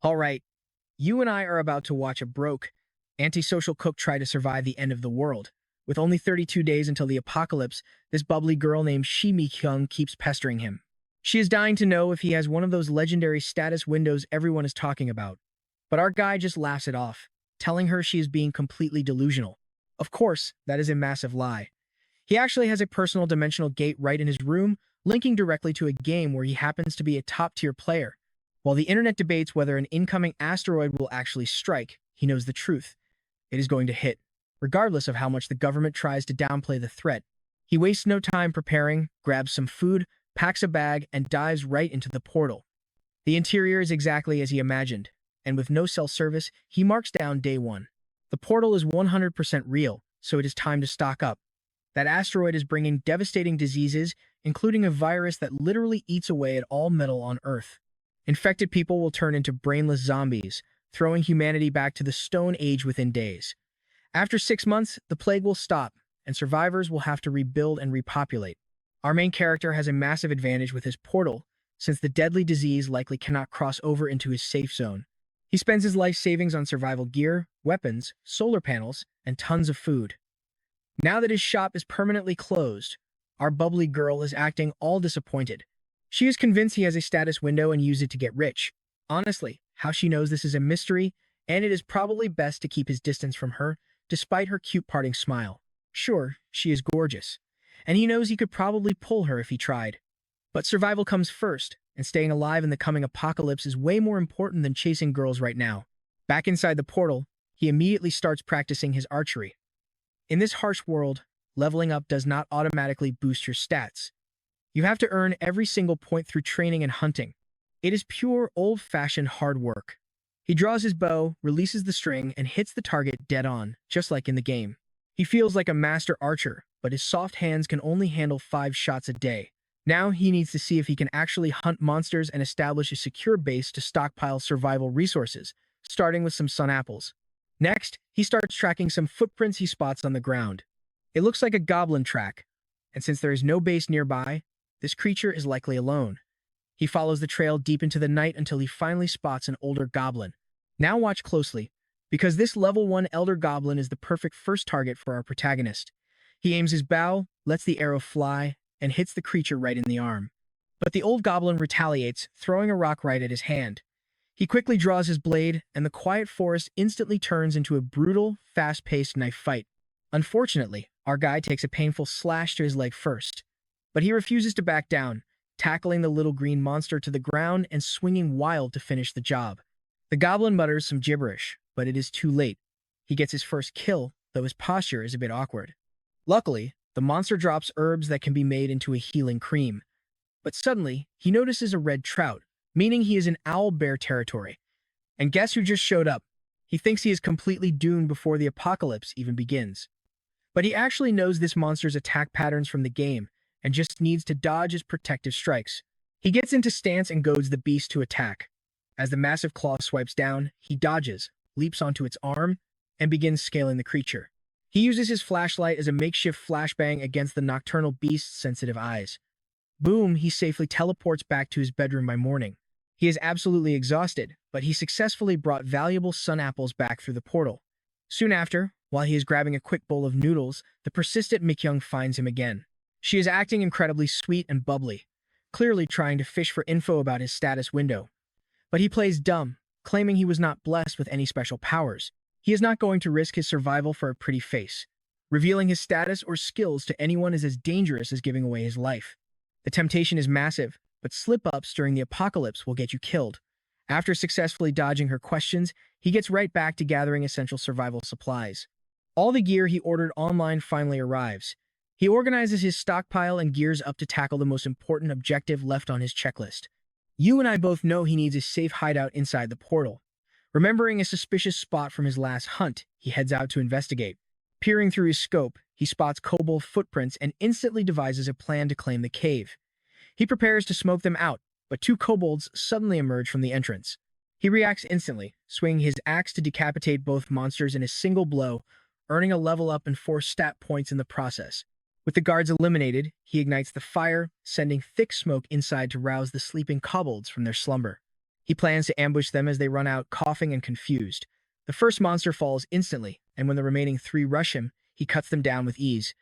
All right, you and I are about to watch a broke, antisocial cook try to survive the end of the world. With only 32 days until the apocalypse, this bubbly girl named Shi Mi-kyung keeps pestering him. She is dying to know if he has one of those legendary status windows everyone is talking about. But our guy just laughs it off, telling her she is being completely delusional. Of course, that is a massive lie. He actually has a personal dimensional gate right in his room, linking directly to a game where he happens to be a top-tier player. While the internet debates whether an incoming asteroid will actually strike, he knows the truth. It is going to hit, regardless of how much the government tries to downplay the threat. He wastes no time preparing, grabs some food, packs a bag, and dives right into the portal. The interior is exactly as he imagined, and with no cell service, he marks down day one. The portal is 100% real, so it is time to stock up. That asteroid is bringing devastating diseases, including a virus that literally eats away at all metal on Earth. Infected people will turn into brainless zombies, throwing humanity back to the Stone Age within days. After 6 months, the plague will stop, and survivors will have to rebuild and repopulate. Our main character has a massive advantage with his portal, since the deadly disease likely cannot cross over into his safe zone. He spends his life savings on survival gear, weapons, solar panels, and tons of food. Now that his shop is permanently closed, our bubbly girl is acting all disappointed. She is convinced he has a status window and use it to get rich. Honestly, how she knows this is a mystery, and it is probably best to keep his distance from her, despite her cute parting smile. Sure, she is gorgeous, and he knows he could probably pull her if he tried. But survival comes first, and staying alive in the coming apocalypse is way more important than chasing girls right now. Back inside the portal, he immediately starts practicing his archery. In this harsh world, leveling up does not automatically boost your stats. You have to earn every single point through training and hunting. It is pure, old-fashioned hard work. He draws his bow, releases the string, and hits the target dead on, just like in the game. He feels like a master archer, but his soft hands can only handle 5 shots a day. Now he needs to see if he can actually hunt monsters and establish a secure base to stockpile survival resources, starting with some sun apples. Next, he starts tracking some footprints he spots on the ground. It looks like a goblin track, and since there is no base nearby, this creature is likely alone. He follows the trail deep into the night until he finally spots an older goblin. Now watch closely, because this level 1 elder goblin is the perfect first target for our protagonist. He aims his bow, lets the arrow fly, and hits the creature right in the arm. But the old goblin retaliates, throwing a rock right at his hand. He quickly draws his blade, and the quiet forest instantly turns into a brutal, fast-paced knife fight. Unfortunately, our guy takes a painful slash to his leg first. But he refuses to back down, tackling the little green monster to the ground and swinging wild to finish the job. The goblin mutters some gibberish, but it is too late. He gets his first kill, though his posture is a bit awkward. Luckily, the monster drops herbs that can be made into a healing cream. But suddenly, he notices a red trout, meaning he is in owl-bear territory. And guess who just showed up? He thinks he is completely doomed before the apocalypse even begins. But he actually knows this monster's attack patterns from the game, and just needs to dodge his protective strikes. He gets into stance and goads the beast to attack. As the massive claw swipes down, he dodges, leaps onto its arm, and begins scaling the creature. He uses his flashlight as a makeshift flashbang against the nocturnal beast's sensitive eyes. Boom, he safely teleports back to his bedroom by morning. He is absolutely exhausted, but he successfully brought valuable sun apples back through the portal. Soon after, while he is grabbing a quick bowl of noodles, the persistent Mi-kyung finds him again. She is acting incredibly sweet and bubbly, clearly trying to fish for info about his status window. But he plays dumb, claiming he was not blessed with any special powers. He is not going to risk his survival for a pretty face. Revealing his status or skills to anyone is as dangerous as giving away his life. The temptation is massive, but slip-ups during the apocalypse will get you killed. After successfully dodging her questions, he gets right back to gathering essential survival supplies. All the gear he ordered online finally arrives. He organizes his stockpile and gears up to tackle the most important objective left on his checklist. You and I both know he needs a safe hideout inside the portal. Remembering a suspicious spot from his last hunt, he heads out to investigate. Peering through his scope, he spots kobold footprints and instantly devises a plan to claim the cave. He prepares to smoke them out, but 2 kobolds suddenly emerge from the entrance. He reacts instantly, swinging his axe to decapitate both monsters in a single blow, earning a level up and 4 stat points in the process. With the guards eliminated, he ignites the fire, sending thick smoke inside to rouse the sleeping kobolds from their slumber. He plans to ambush them as they run out, coughing and confused. The first monster falls instantly, and when the remaining three rush him, he cuts them down with ease.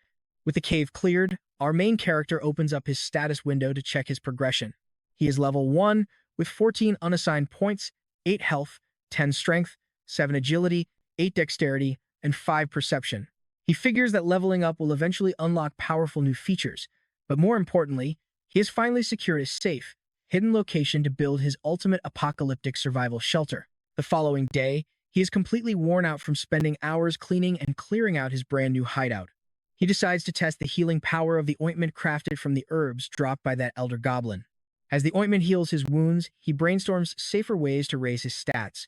With the cave cleared, our main character opens up his status window to check his progression. He is level 1 with 14 unassigned points, 8 health, 10 strength, 7 agility, 8 dexterity, and 5 perception. He figures that leveling up will eventually unlock powerful new features, but more importantly, he has finally secured a safe, hidden location to build his ultimate apocalyptic survival shelter. The following day, he is completely worn out from spending hours cleaning and clearing out his brand new hideout. He decides to test the healing power of the ointment crafted from the herbs dropped by that elder goblin. As the ointment heals his wounds, he brainstorms safer ways to raise his stats.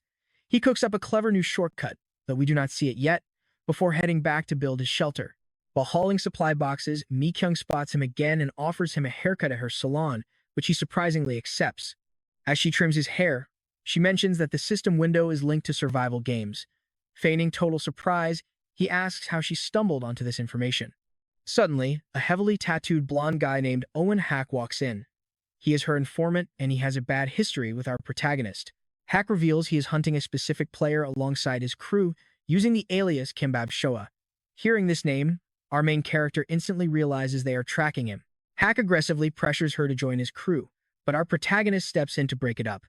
He cooks up a clever new shortcut, though we do not see it yet, before heading back to build his shelter. While hauling supply boxes, Mi-kyung spots him again and offers him a haircut at her salon, which he surprisingly accepts. As she trims his hair, she mentions that the system window is linked to survival games. Feigning total surprise, he asks how she stumbled onto this information. Suddenly, a heavily tattooed blonde guy named Owen Hack walks in. He is her informant, and he has a bad history with our protagonist. Hack reveals he is hunting a specific player alongside his crew, using the alias Kimbab Showa. Hearing this name, our main character instantly realizes they are tracking him. Hack aggressively pressures her to join his crew, but our protagonist steps in to break it up.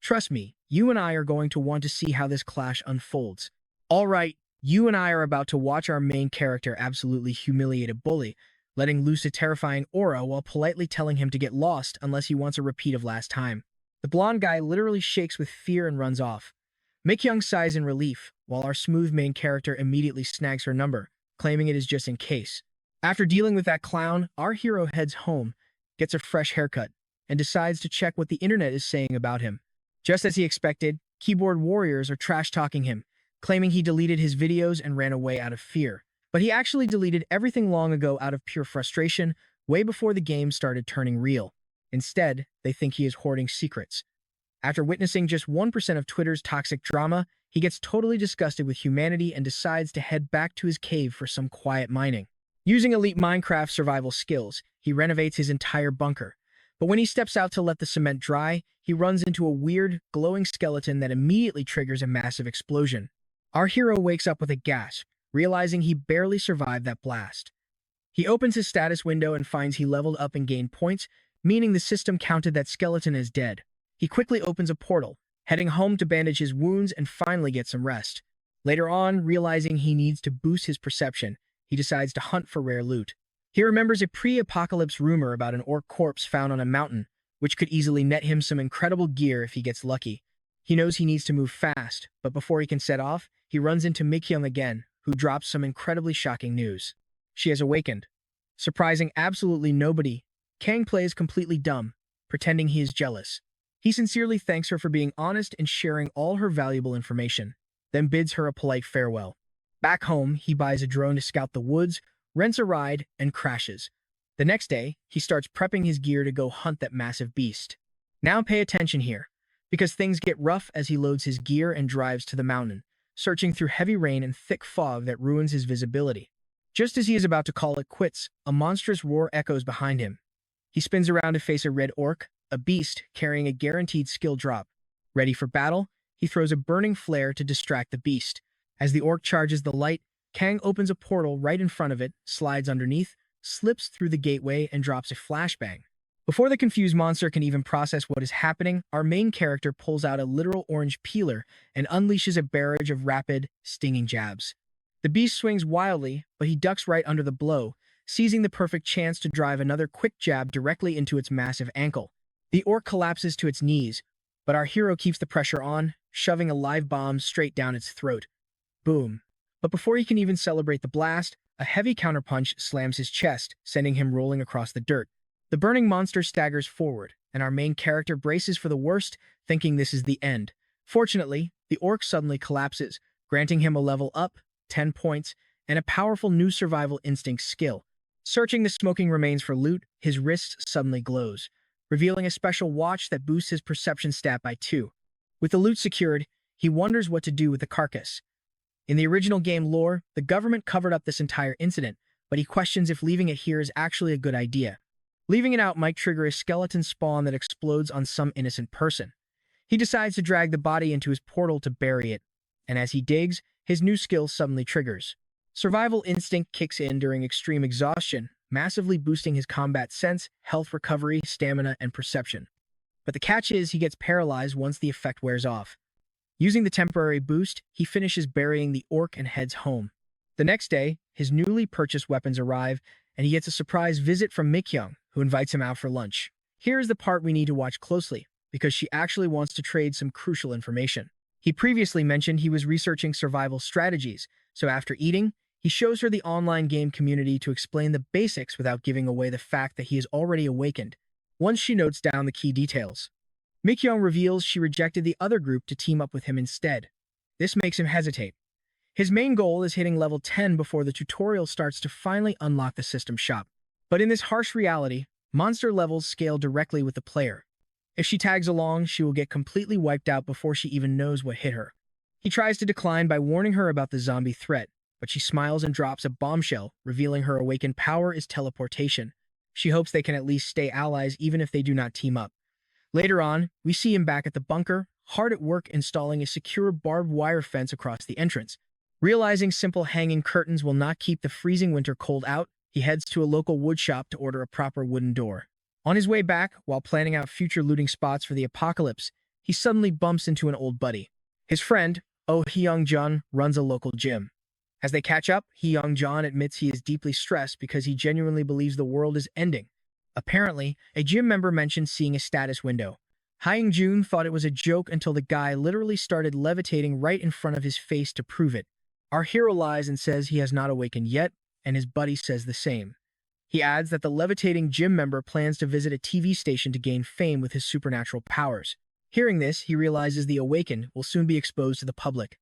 Trust me, you and I are going to want to see how this clash unfolds. All right, you and I are about to watch our main character absolutely humiliate a bully, letting loose a terrifying aura while politely telling him to get lost unless he wants a repeat of last time. The blonde guy literally shakes with fear and runs off. Mi-kyung sighs in relief, while our smooth main character immediately snags her number, claiming it is just in case. After dealing with that clown, our hero heads home, gets a fresh haircut, and decides to check what the internet is saying about him. Just as he expected, keyboard warriors are trash-talking him, claiming he deleted his videos and ran away out of fear. But he actually deleted everything long ago out of pure frustration, way before the game started turning real. Instead, they think he is hoarding secrets. After witnessing just 1% of Twitter's toxic drama, he gets totally disgusted with humanity and decides to head back to his cave for some quiet mining. Using elite Minecraft survival skills, he renovates his entire bunker. But when he steps out to let the cement dry, he runs into a weird, glowing skeleton that immediately triggers a massive explosion. Our hero wakes up with a gasp, realizing he barely survived that blast. He opens his status window and finds he leveled up and gained points, meaning the system counted that skeleton as dead. He quickly opens a portal, heading home to bandage his wounds and finally get some rest. Later on, realizing he needs to boost his perception, he decides to hunt for rare loot. He remembers a pre-apocalypse rumor about an orc corpse found on a mountain, which could easily net him some incredible gear if he gets lucky. He knows he needs to move fast, but before he can set off, he runs into Mi-kyung again, who drops some incredibly shocking news. She has awakened. Surprising absolutely nobody, Kang plays completely dumb, pretending he is jealous. He sincerely thanks her for being honest and sharing all her valuable information, then bids her a polite farewell. Back home, he buys a drone to scout the woods, rents a ride, and crashes. The next day, he starts prepping his gear to go hunt that massive beast. Now pay attention here, because things get rough as he loads his gear and drives to the mountain, searching through heavy rain and thick fog that ruins his visibility. Just as he is about to call it quits, a monstrous roar echoes behind him. He spins around to face a red orc, a beast carrying a guaranteed skill drop. Ready for battle, he throws a burning flare to distract the beast. As the orc charges the light, Kang opens a portal right in front of it, slides underneath, slips through the gateway, and drops a flashbang. Before the confused monster can even process what is happening, our main character pulls out a literal orange peeler and unleashes a barrage of rapid, stinging jabs. The beast swings wildly, but he ducks right under the blow, seizing the perfect chance to drive another quick jab directly into its massive ankle. The orc collapses to its knees, but our hero keeps the pressure on, shoving a live bomb straight down its throat. Boom. But before he can even celebrate the blast, a heavy counterpunch slams his chest, sending him rolling across the dirt. The burning monster staggers forward, and our main character braces for the worst, thinking this is the end. Fortunately, the orc suddenly collapses, granting him a level up, 10 points, and a powerful new survival instinct skill. Searching the smoking remains for loot, his wrist suddenly glows, revealing a special watch that boosts his perception stat by 2. With the loot secured, he wonders what to do with the carcass. In the original game lore, the government covered up this entire incident, but he questions if leaving it here is actually a good idea. Leaving it out might trigger a skeleton spawn that explodes on some innocent person. He decides to drag the body into his portal to bury it, and as he digs, his new skill suddenly triggers. Survival instinct kicks in during extreme exhaustion, massively boosting his combat sense, health recovery, stamina, and perception. But the catch is he gets paralyzed once the effect wears off. Using the temporary boost, he finishes burying the orc and heads home. The next day, his newly purchased weapons arrive, and he gets a surprise visit from Mikyung, who invites him out for lunch. Here is the part we need to watch closely, because she actually wants to trade some crucial information. He previously mentioned he was researching survival strategies, so after eating, he shows her the online game community to explain the basics without giving away the fact that he is already awakened. Once she notes down the key details, Mikyung reveals she rejected the other group to team up with him instead. This makes him hesitate. His main goal is hitting level 10 before the tutorial starts to finally unlock the system shop. But in this harsh reality, monster levels scale directly with the player. If she tags along, she will get completely wiped out before she even knows what hit her. He tries to decline by warning her about the zombie threat, but she smiles and drops a bombshell, revealing her awakened power is teleportation. She hopes they can at least stay allies even if they do not team up. Later on, we see him back at the bunker, hard at work installing a secure barbed wire fence across the entrance. Realizing simple hanging curtains will not keep the freezing winter cold out, he heads to a local woodshop to order a proper wooden door. On his way back, while planning out future looting spots for the apocalypse, he suddenly bumps into an old buddy. His friend, Oh Hyung-jun, runs a local gym. As they catch up, Hyung-jun admits he is deeply stressed because he genuinely believes the world is ending. Apparently, a gym member mentioned seeing a status window. Hyung-jun thought it was a joke until the guy literally started levitating right in front of his face to prove it. Our hero lies and says he has not awakened yet, and his buddy says the same. He adds that the levitating gym member plans to visit a TV station to gain fame with his supernatural powers. Hearing this, he realizes the awakened will soon be exposed to the public.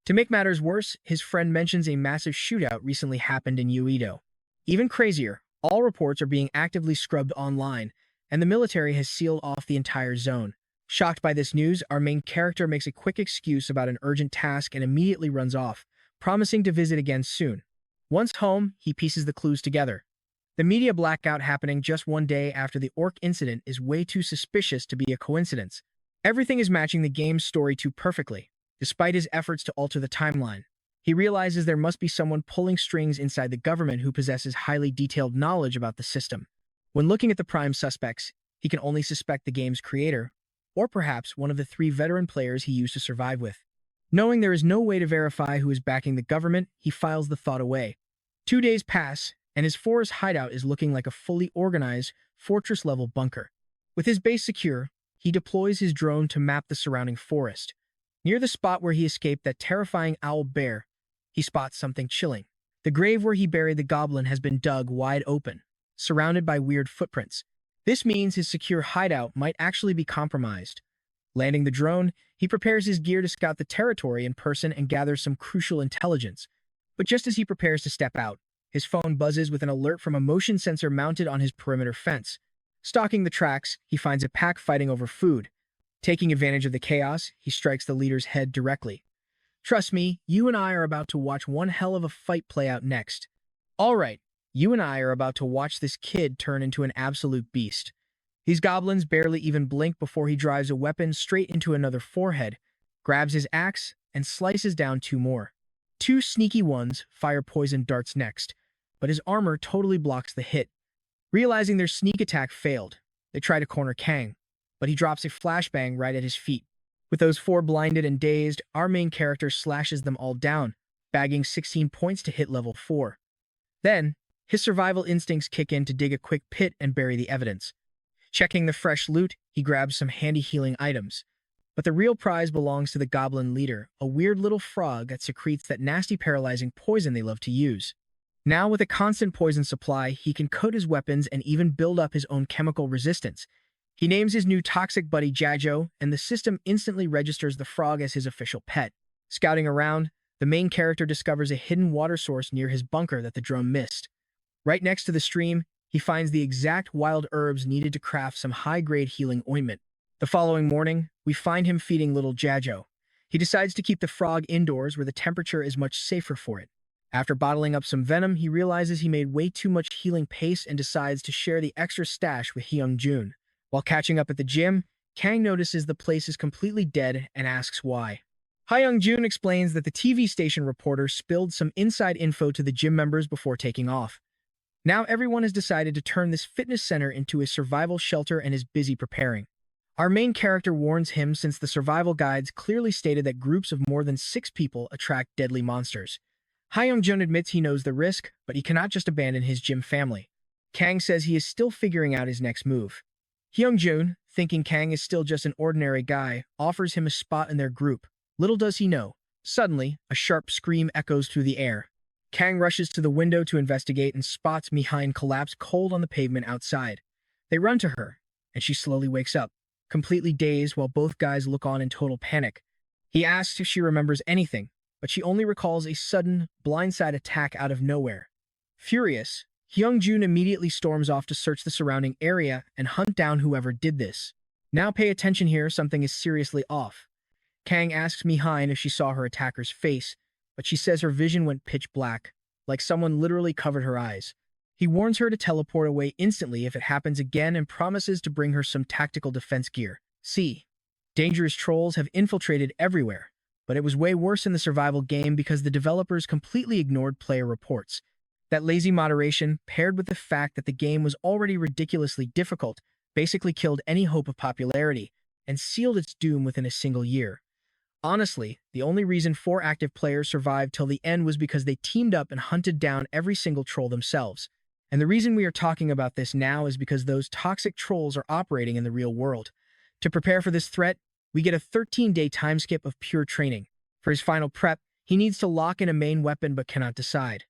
To make matters worse, his friend mentions a massive shootout recently happened in Uedo. Even crazier, all reports are being actively scrubbed online, and the military has sealed off the entire zone. Shocked by this news, our main character makes a quick excuse about an urgent task and immediately runs off, promising to visit again soon. Once home, he pieces the clues together. The media blackout happening just one day after the orc incident is way too suspicious to be a coincidence. Everything is matching the game's story too perfectly, despite his efforts to alter the timeline. He realizes there must be someone pulling strings inside the government who possesses highly detailed knowledge about the system. When looking at the prime suspects, he can only suspect the game's creator, or perhaps one of the 3 veteran players he used to survive with. Knowing there is no way to verify who is backing the government, he files the thought away. 2 days pass, and his forest hideout is looking like a fully organized, fortress-level bunker. With his base secure, he deploys his drone to map the surrounding forest. Near the spot where he escaped that terrifying owl bear, he spots something chilling. The grave where he buried the goblin has been dug wide open, surrounded by weird footprints. This means his secure hideout might actually be compromised. Landing the drone, he prepares his gear to scout the territory in person and gathers some crucial intelligence. But just as he prepares to step out, his phone buzzes with an alert from a motion sensor mounted on his perimeter fence. Stalking the tracks, he finds a pack fighting over food. Taking advantage of the chaos, he strikes the leader's head directly. Trust me, you and I are about to watch one hell of a fight play out next. Alright, you and I are about to watch this kid turn into an absolute beast. These goblins barely even blink before he drives a weapon straight into another forehead, grabs his axe, and slices down 2 more. 2 sneaky ones fire poison darts next, but his armor totally blocks the hit. Realizing their sneak attack failed, they try to corner Kang, but he drops a flashbang right at his feet. With those 4 blinded and dazed, our main character slashes them all down, bagging 16 points to hit level 4. Then, his survival instincts kick in to dig a quick pit and bury the evidence. Checking the fresh loot, he grabs some handy healing items. But the real prize belongs to the goblin leader, a weird little frog that secretes that nasty paralyzing poison they love to use. Now with a constant poison supply, he can coat his weapons and even build up his own chemical resistance. He names his new toxic buddy Jajo, and the system instantly registers the frog as his official pet. Scouting around, the main character discovers a hidden water source near his bunker that the drone missed. Right next to the stream, he finds the exact wild herbs needed to craft some high-grade healing ointment. The following morning, we find him feeding little Jajo. He decides to keep the frog indoors where the temperature is much safer for it. After bottling up some venom, he realizes he made way too much healing paste and decides to share the extra stash with Hyung-jun. While catching up at the gym, Kang notices the place is completely dead and asks why. Hyung-jun explains that the TV station reporter spilled some inside info to the gym members before taking off. Now everyone has decided to turn this fitness center into a survival shelter and is busy preparing. Our main character warns him since the survival guides clearly stated that groups of more than 6 people attract deadly monsters. Hyung-jun admits he knows the risk, but he cannot just abandon his gym family. Kang says he is still figuring out his next move. Hyung-jun, thinking Kang is still just an ordinary guy, offers him a spot in their group. Little does he know. Suddenly, a sharp scream echoes through the air. Kang rushes to the window to investigate and spots Mihain collapse cold on the pavement outside. They run to her, and she slowly wakes up, completely dazed while both guys look on in total panic. He asks if she remembers anything, but she only recalls a sudden, blindside attack out of nowhere. Furious, Hyung-jun immediately storms off to search the surrounding area and hunt down whoever did this. Now pay attention here, something is seriously off. Kang asks Mihain if she saw her attacker's face, but she says her vision went pitch black, like someone literally covered her eyes. He warns her to teleport away instantly if it happens again and promises to bring her some tactical defense gear. See, dangerous trolls have infiltrated everywhere, but it was way worse in the survival game because the developers completely ignored player reports. That lazy moderation, paired with the fact that the game was already ridiculously difficult, basically killed any hope of popularity and sealed its doom within a single year. Honestly, the only reason 4 active players survived till the end was because they teamed up and hunted down every single troll themselves. And the reason we are talking about this now is because those toxic trolls are operating in the real world. To prepare for this threat, we get a 13-day time skip of pure training. For his final prep, he needs to lock in a main weapon but cannot decide.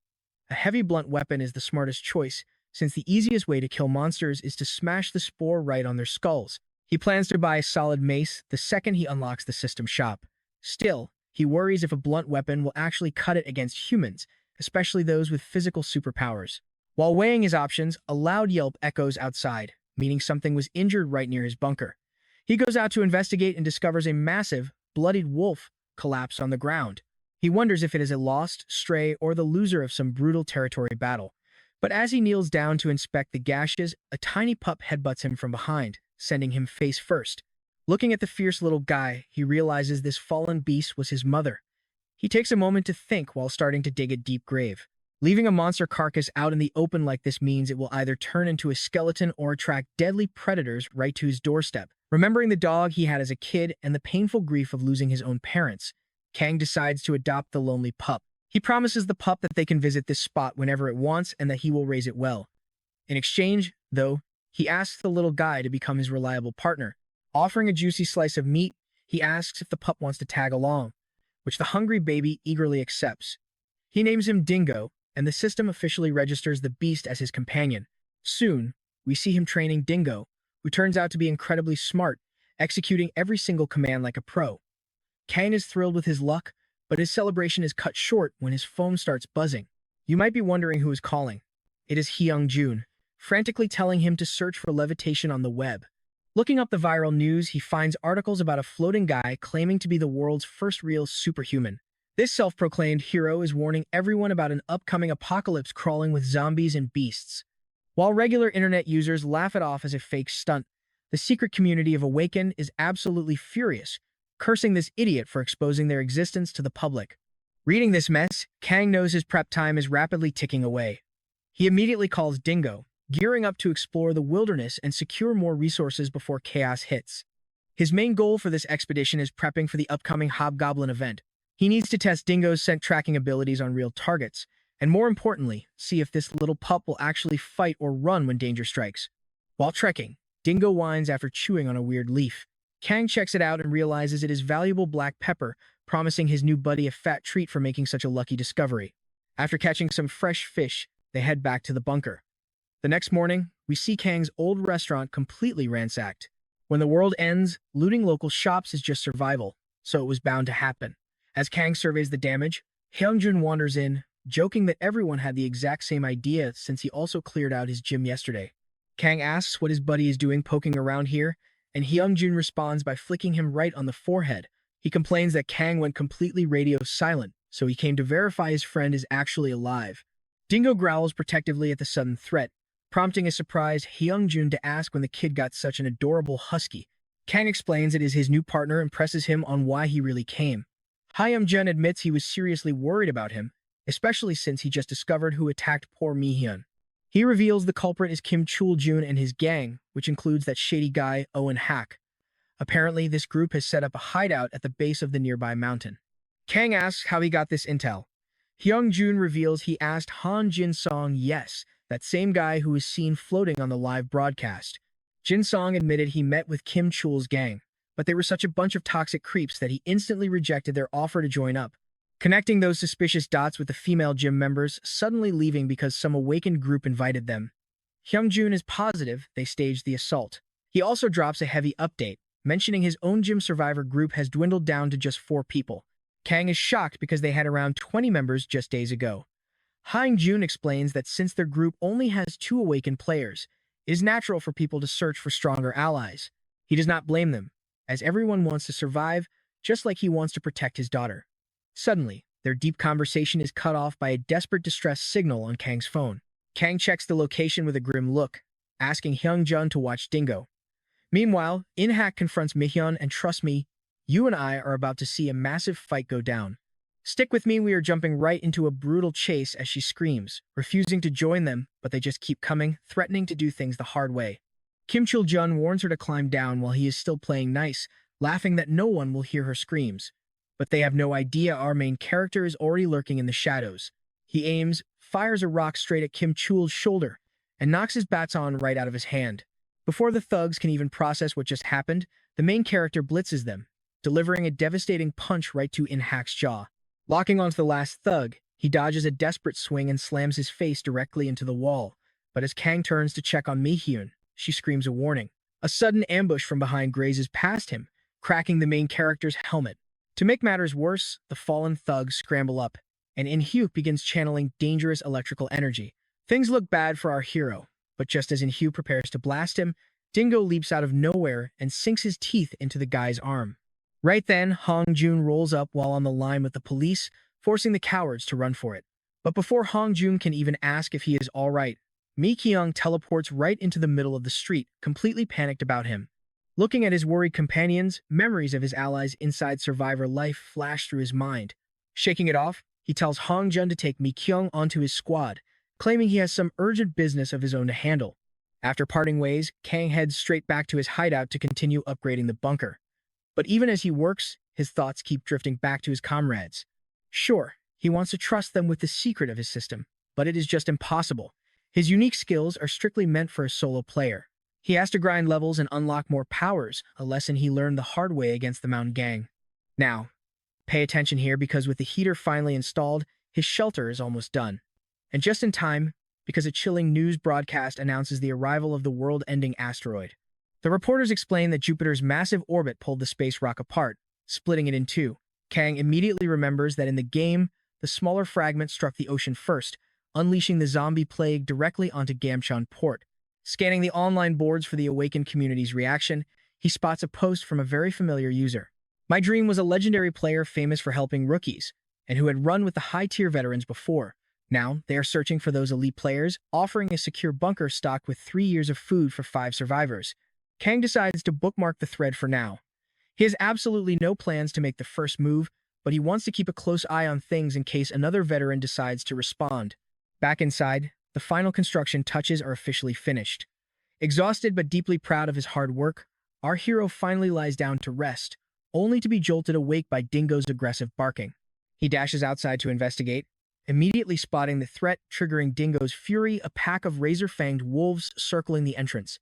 A heavy blunt weapon is the smartest choice, since the easiest way to kill monsters is to smash the spore right on their skulls. He plans to buy a solid mace the second he unlocks the system shop. Still, he worries if a blunt weapon will actually cut it against humans, especially those with physical superpowers. While weighing his options, a loud yelp echoes outside, meaning something was injured right near his bunker. He goes out to investigate and discovers a massive, bloodied wolf collapsed on the ground. He wonders if it is a lost, stray, or the loser of some brutal territory battle. But as he kneels down to inspect the gashes, a tiny pup headbutts him from behind, sending him face first. Looking at the fierce little guy, he realizes this fallen beast was his mother. He takes a moment to think while starting to dig a deep grave. Leaving a monster carcass out in the open like this means it will either turn into a skeleton or attract deadly predators right to his doorstep. Remembering the dog he had as a kid and the painful grief of losing his own parents, Kang decides to adopt the lonely pup. He promises the pup that they can visit this spot whenever it wants and that he will raise it well. In exchange, though, he asks the little guy to become his reliable partner. Offering a juicy slice of meat, he asks if the pup wants to tag along, which the hungry baby eagerly accepts. He names him Dingo, and the system officially registers the beast as his companion. Soon, we see him training Dingo, who turns out to be incredibly smart, executing every single command like a pro. Kang is thrilled with his luck, but his celebration is cut short when his phone starts buzzing. You might be wondering who is calling. It is Hyung-jun, frantically telling him to search for levitation on the web. Looking up the viral news, he finds articles about a floating guy claiming to be the world's first real superhuman. This self-proclaimed hero is warning everyone about an upcoming apocalypse crawling with zombies and beasts. While regular internet users laugh it off as a fake stunt, the secret community of Awaken is absolutely furious, cursing this idiot for exposing their existence to the public. Reading this mess, Kang knows his prep time is rapidly ticking away. He immediately calls Dingo, gearing up to explore the wilderness and secure more resources before chaos hits. His main goal for this expedition is prepping for the upcoming Hobgoblin event. He needs to test Dingo's scent tracking abilities on real targets, and more importantly, see if this little pup will actually fight or run when danger strikes. While trekking, Dingo whines after chewing on a weird leaf. Kang checks it out and realizes it is valuable black pepper, promising his new buddy a fat treat for making such a lucky discovery. After catching some fresh fish, they head back to the bunker. The next morning, we see Kang's old restaurant completely ransacked. When the world ends, looting local shops is just survival, so it was bound to happen. As Kang surveys the damage, Hyung-jun wanders in, joking that everyone had the exact same idea since he also cleared out his gym yesterday. Kang asks what his buddy is doing poking around here, and Hyung-jun responds by flicking him right on the forehead. He complains that Kang went completely radio silent, so he came to verify his friend is actually alive. Dingo growls protectively at the sudden threat, prompting a surprised Hyung-jun to ask when the kid got such an adorable husky. Kang explains it is his new partner and presses him on why he really came. Hyun-jun admits he was seriously worried about him, especially since he just discovered who attacked poor Mi-hyun. He reveals the culprit is Kim Chul-jun and his gang, which includes that shady guy, Owen Hack. Apparently, this group has set up a hideout at the base of the nearby mountain. Kang asks how he got this intel. Hyung-jun reveals he asked Han Jin-song, yes, that same guy who was seen floating on the live broadcast. Jin-song admitted he met with Kim Chul's gang, but they were such a bunch of toxic creeps that he instantly rejected their offer to join up. Connecting those suspicious dots with the female gym members suddenly leaving because some awakened group invited them. Hyung-jun is positive they staged the assault. He also drops a heavy update, mentioning his own gym survivor group has dwindled down to just 4 people. Kang is shocked because they had around 20 members just days ago. Hyung-jun explains that since their group only has 2 awakened players, it is natural for people to search for stronger allies. He does not blame them, as everyone wants to survive, just like he wants to protect his daughter. Suddenly, their deep conversation is cut off by a desperate distress signal on Kang's phone. Kang checks the location with a grim look, asking Hyung-jun to watch Dingo. Meanwhile, In-hack confronts Mi-hyun and trust me, you and I are about to see a massive fight go down. Stick with me, we are jumping right into a brutal chase as she screams, refusing to join them, but they just keep coming, threatening to do things the hard way. Kim Chul-jun warns her to climb down while he is still playing nice, laughing that no one will hear her screams. But they have no idea our main character is already lurking in the shadows. He aims, fires a rock straight at Kim Chul's shoulder, and knocks his baton right out of his hand. Before the thugs can even process what just happened, the main character blitzes them, delivering a devastating punch right to In-hack's jaw. Locking onto the last thug, he dodges a desperate swing and slams his face directly into the wall. But as Kang turns to check on Mi-hyun, she screams a warning. A sudden ambush from behind grazes past him, cracking the main character's helmet. To make matters worse, the fallen thugs scramble up, and In-hyuk begins channeling dangerous electrical energy. Things look bad for our hero, but just as In-hyuk prepares to blast him, Dingo leaps out of nowhere and sinks his teeth into the guy's arm. Right then, Hong-jun rolls up while on the line with the police, forcing the cowards to run for it. But before Hong-jun can even ask if he is alright, Mi-kyung teleports right into the middle of the street, completely panicked about him. Looking at his worried companions, memories of his allies inside Survivor life flash through his mind. Shaking it off, he tells Hong-jun to take Mi-kyung onto his squad, claiming he has some urgent business of his own to handle. After parting ways, Kang heads straight back to his hideout to continue upgrading the bunker. But even as he works, his thoughts keep drifting back to his comrades. Sure, he wants to trust them with the secret of his system, but it is just impossible. His unique skills are strictly meant for a solo player. He has to grind levels and unlock more powers, a lesson he learned the hard way against the Mountain Gang. Now, pay attention here because with the heater finally installed, his shelter is almost done. And just in time, because a chilling news broadcast announces the arrival of the world-ending asteroid. The reporters explain that Jupiter's massive orbit pulled the space rock apart, splitting it in 2. Kang immediately remembers that in the game, the smaller fragment struck the ocean first, unleashing the zombie plague directly onto Gamcheon Port. Scanning the online boards for the awakened community's reaction, he spots a post from a very familiar user. My dream was a legendary player famous for helping rookies, and who had run with the high-tier veterans before. Now, they are searching for those elite players, offering a secure bunker stocked with 3 years of food for 5 survivors. Kang decides to bookmark the thread for now. He has absolutely no plans to make the first move, but he wants to keep a close eye on things in case another veteran decides to respond. Back inside, the final construction touches are officially finished. Exhausted but deeply proud of his hard work, our hero finally lies down to rest, only to be jolted awake by Dingo's aggressive barking. He dashes outside to investigate, immediately spotting the threat triggering Dingo's fury, a pack of razor-fanged wolves circling the entrance.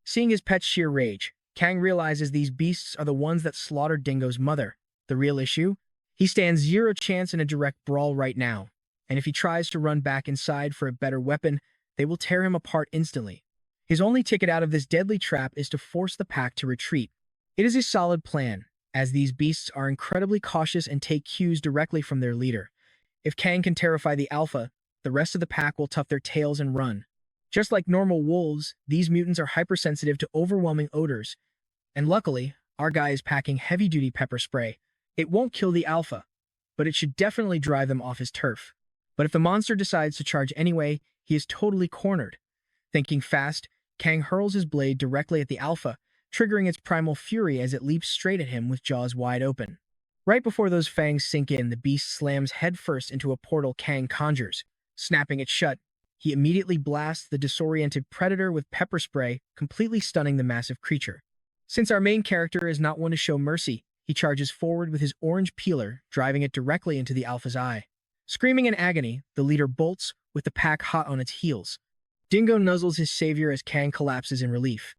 Seeing his pet's sheer rage, Kang realizes these beasts are the ones that slaughtered Dingo's mother. The real issue? He stands 0 chance in a direct brawl right now, and if he tries to run back inside for a better weapon, they will tear him apart instantly. His only ticket out of this deadly trap is to force the pack to retreat. It is a solid plan, as these beasts are incredibly cautious and take cues directly from their leader. If Kang can terrify the alpha, the rest of the pack will tuck their tails and run. Just like normal wolves, these mutants are hypersensitive to overwhelming odors, and luckily, our guy is packing heavy-duty pepper spray. It won't kill the alpha, but it should definitely drive them off his turf. But if the monster decides to charge anyway, he is totally cornered. Thinking fast, Kang hurls his blade directly at the alpha, triggering its primal fury as it leaps straight at him with jaws wide open. Right before those fangs sink in, the beast slams headfirst into a portal Kang conjures. Snapping it shut, he immediately blasts the disoriented predator with pepper spray, completely stunning the massive creature. Since our main character is not one to show mercy, he charges forward with his orange peeler, driving it directly into the alpha's eye. Screaming in agony, the leader bolts, with the pack hot on its heels. Dingo nuzzles his savior as Kang collapses in relief.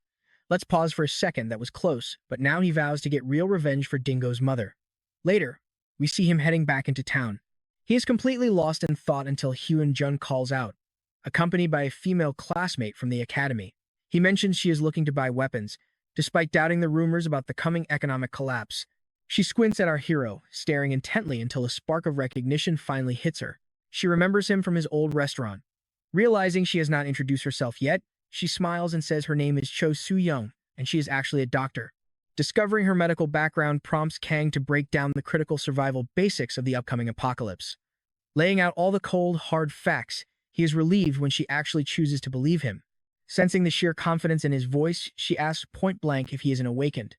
Let's pause for a second, that was close, but now he vows to get real revenge for Dingo's mother. Later, we see him heading back into town. He is completely lost in thought until Hyun-jun calls out, accompanied by a female classmate from the academy. He mentions she is looking to buy weapons, despite doubting the rumors about the coming economic collapse. She squints at our hero, staring intently until a spark of recognition finally hits her. She remembers him from his old restaurant. Realizing she has not introduced herself yet, she smiles and says her name is Cho Soo-young, and she is actually a doctor. Discovering her medical background prompts Kang to break down the critical survival basics of the upcoming apocalypse. Laying out all the cold, hard facts, he is relieved when she actually chooses to believe him. Sensing the sheer confidence in his voice, she asks point-blank if he isn't awakened.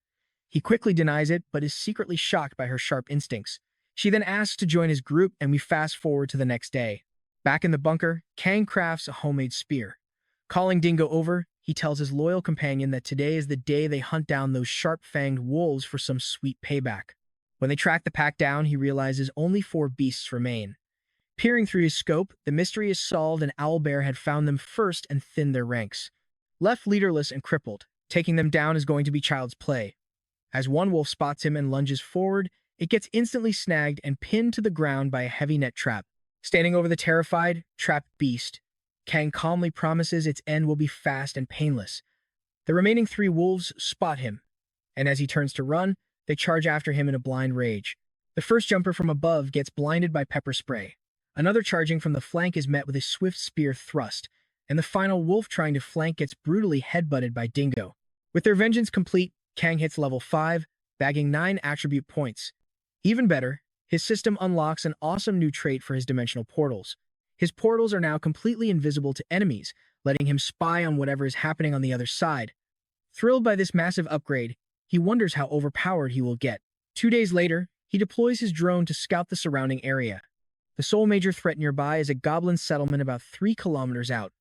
He quickly denies it, but is secretly shocked by her sharp instincts. She then asks to join his group, and we fast forward to the next day. Back in the bunker, Kang crafts a homemade spear. Calling Dingo over, he tells his loyal companion that today is the day they hunt down those sharp-fanged wolves for some sweet payback. When they track the pack down, he realizes only 4 beasts remain. Peering through his scope, the mystery is solved and Owlbear had found them first and thinned their ranks. Left leaderless and crippled, taking them down is going to be child's play. As one wolf spots him and lunges forward, it gets instantly snagged and pinned to the ground by a heavy net trap. Standing over the terrified, trapped beast, Kang calmly promises its end will be fast and painless. The remaining 3 wolves spot him, and as he turns to run, they charge after him in a blind rage. The first jumper from above gets blinded by pepper spray. Another charging from the flank is met with a swift spear thrust, and the final wolf trying to flank gets brutally headbutted by Dingo. With their vengeance complete, Kang hits level 5, bagging 9 attribute points. Even better, his system unlocks an awesome new trait for his dimensional portals. His portals are now completely invisible to enemies, letting him spy on whatever is happening on the other side. Thrilled by this massive upgrade, he wonders how overpowered he will get. 2 days later, he deploys his drone to scout the surrounding area. The sole major threat nearby is a goblin settlement about 3 kilometers out.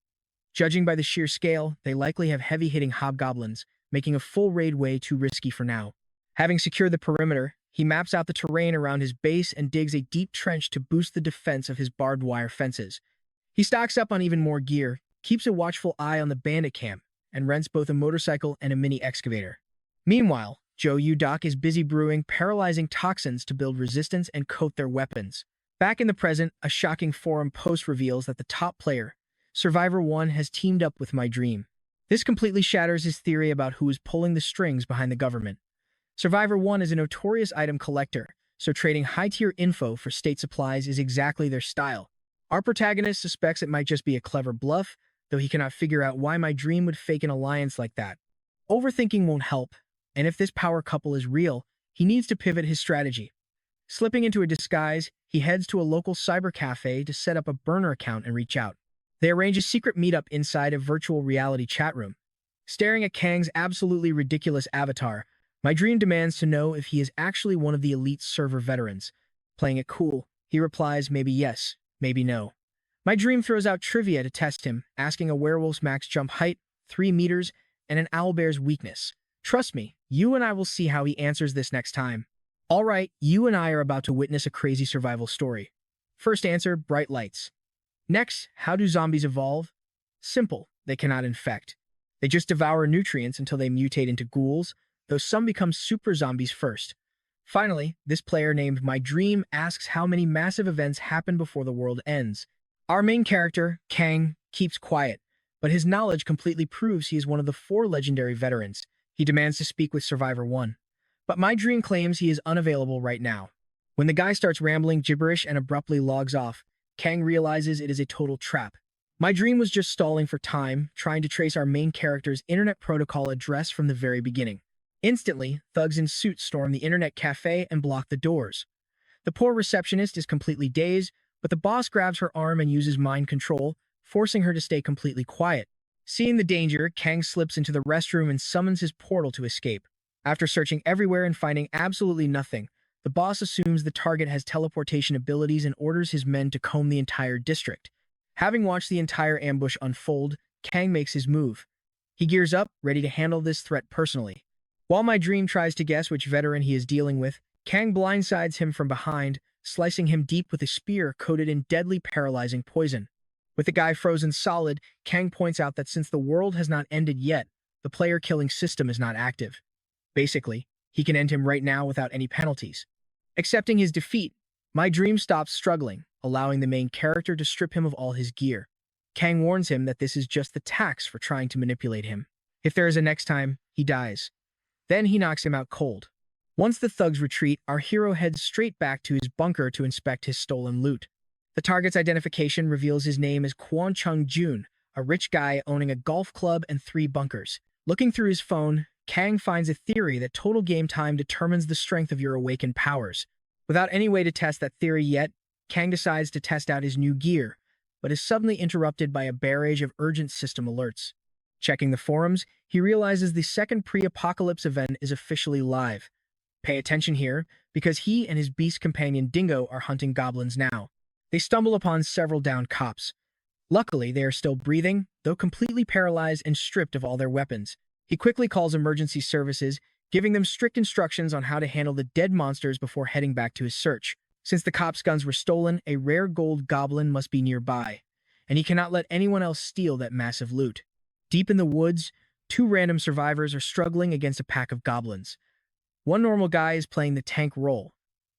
Judging by the sheer scale, they likely have heavy-hitting hobgoblins, making a full raid way too risky for now. Having secured the perimeter, he maps out the terrain around his base and digs a deep trench to boost the defense of his barbed wire fences. He stocks up on even more gear, keeps a watchful eye on the bandit camp, and rents both a motorcycle and a mini excavator. Meanwhile, Joe Udok is busy brewing paralyzing toxins to build resistance and coat their weapons. Back in the present, a shocking forum post reveals that the top player, Survivor 1, has teamed up with My Dream. This completely shatters his theory about who is pulling the strings behind the government. Survivor 1 is a notorious item collector, so trading high-tier info for state supplies is exactly their style. Our protagonist suspects it might just be a clever bluff, though he cannot figure out why My Dream would fake an alliance like that. Overthinking won't help, and if this power couple is real, he needs to pivot his strategy. Slipping into a disguise, he heads to a local cyber cafe to set up a burner account and reach out. They arrange a secret meetup inside a virtual reality chat room. Staring at Kang's absolutely ridiculous avatar, My Dream demands to know if he is actually one of the elite server veterans. Playing it cool, he replies maybe yes, maybe no. My Dream throws out trivia to test him, asking a werewolf's max jump height, 3 meters, and an owlbear's weakness. Trust me, you and I will see how he answers this next time. Alright, you and I are about to witness a crazy survival story. First answer, bright lights. Next, how do zombies evolve? Simple, they cannot infect. They just devour nutrients until they mutate into ghouls, though some become super zombies first. Finally, this player named My Dream asks how many massive events happen before the world ends. Our main character, Kang, keeps quiet, but his knowledge completely proves he is one of the 4 legendary veterans. He demands to speak with Survivor 1. But My Dream claims he is unavailable right now. When the guy starts rambling gibberish and abruptly logs off, Kang realizes it is a total trap. My Dream was just stalling for time, trying to trace our main character's internet protocol address from the very beginning. Instantly, thugs in suits storm the internet cafe and block the doors. The poor receptionist is completely dazed, but the boss grabs her arm and uses mind control, forcing her to stay completely quiet. Seeing the danger, Kang slips into the restroom and summons his portal to escape. After searching everywhere and finding absolutely nothing, the boss assumes the target has teleportation abilities and orders his men to comb the entire district. Having watched the entire ambush unfold, Kang makes his move. He gears up, ready to handle this threat personally. While my dream tries to guess which veteran he is dealing with, Kang blindsides him from behind, slicing him deep with a spear coated in deadly paralyzing poison. With the guy frozen solid, Kang points out that since the world has not ended yet, the player-killing system is not active. Basically, he can end him right now without any penalties. Accepting his defeat, my dream stops struggling, allowing the main character to strip him of all his gear. Kang warns him that this is just the tax for trying to manipulate him. If there is a next time, he dies. Then he knocks him out cold. Once the thugs retreat, our hero heads straight back to his bunker to inspect his stolen loot. The target's identification reveals his name as Kwon Chung-jun, a rich guy owning a golf club and 3 bunkers. Looking through his phone, Kang finds a theory that total game time determines the strength of your awakened powers. Without any way to test that theory yet, Kang decides to test out his new gear, but is suddenly interrupted by a barrage of urgent system alerts. Checking the forums, he realizes the second pre-apocalypse event is officially live. Pay attention here, because he and his beast companion Dingo are hunting goblins now. They stumble upon several downed cops. Luckily, they are still breathing, though completely paralyzed and stripped of all their weapons. He quickly calls emergency services, giving them strict instructions on how to handle the dead monsters before heading back to his search. Since the cops' guns were stolen, a rare gold goblin must be nearby, and he cannot let anyone else steal that massive loot. Deep in the woods, 2 random survivors are struggling against a pack of goblins. One normal guy is playing the tank role,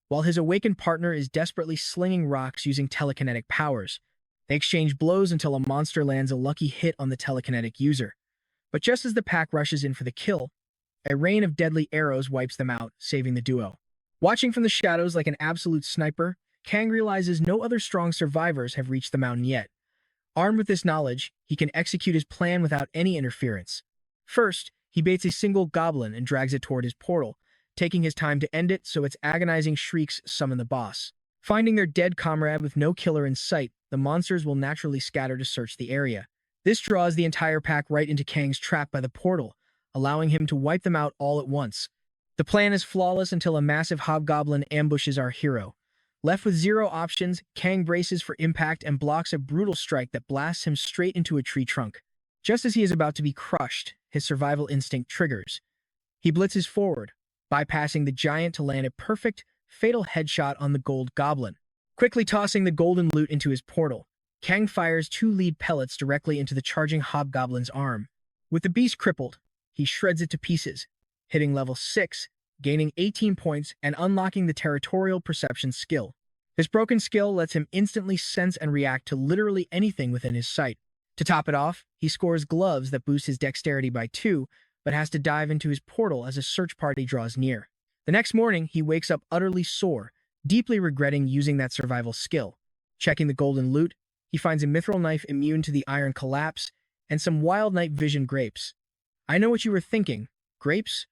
while his awakened partner is desperately slinging rocks using telekinetic powers. They exchange blows until a monster lands a lucky hit on the telekinetic user. But just as the pack rushes in for the kill, a rain of deadly arrows wipes them out, saving the duo. Watching from the shadows like an absolute sniper, Kang realizes no other strong survivors have reached the mountain yet. Armed with this knowledge, he can execute his plan without any interference. First, he baits a single goblin and drags it toward his portal, taking his time to end it so its agonizing shrieks summon the boss. Finding their dead comrade with no killer in sight, the monsters will naturally scatter to search the area. This draws the entire pack right into Kang's trap by the portal, allowing him to wipe them out all at once. The plan is flawless until a massive hobgoblin ambushes our hero. Left with 0 options, Kang braces for impact and blocks a brutal strike that blasts him straight into a tree trunk. Just as he is about to be crushed, his survival instinct triggers. He blitzes forward, bypassing the giant to land a perfect, fatal headshot on the gold goblin. Quickly tossing the golden loot into his portal, Kang fires 2 lead pellets directly into the charging hobgoblin's arm. With the beast crippled, he shreds it to pieces, hitting level 6, gaining 18 points and unlocking the territorial perception skill. This broken skill lets him instantly sense and react to literally anything within his sight. To top it off, he scores gloves that boost his dexterity by 2, but has to dive into his portal as a search party draws near. The next morning, he wakes up utterly sore, deeply regretting using that survival skill. Checking the golden loot, he finds a mithril knife immune to the iron collapse and some wild night vision grapes. I know what you were thinking, grapes?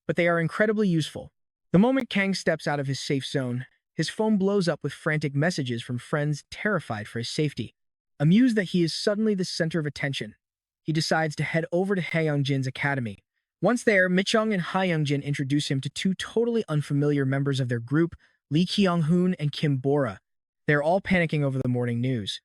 But they are incredibly useful. The moment Kang steps out of his safe zone, his phone blows up with frantic messages from friends terrified for his safety. Amused that he is suddenly the center of attention, he decides to head over to Haeyoungjin's academy. Once there, Michung and Haeyoungjin introduce him to 2 totally unfamiliar members of their group, Lee Kyung-hoon and Kim Bora. They are all panicking over the morning news.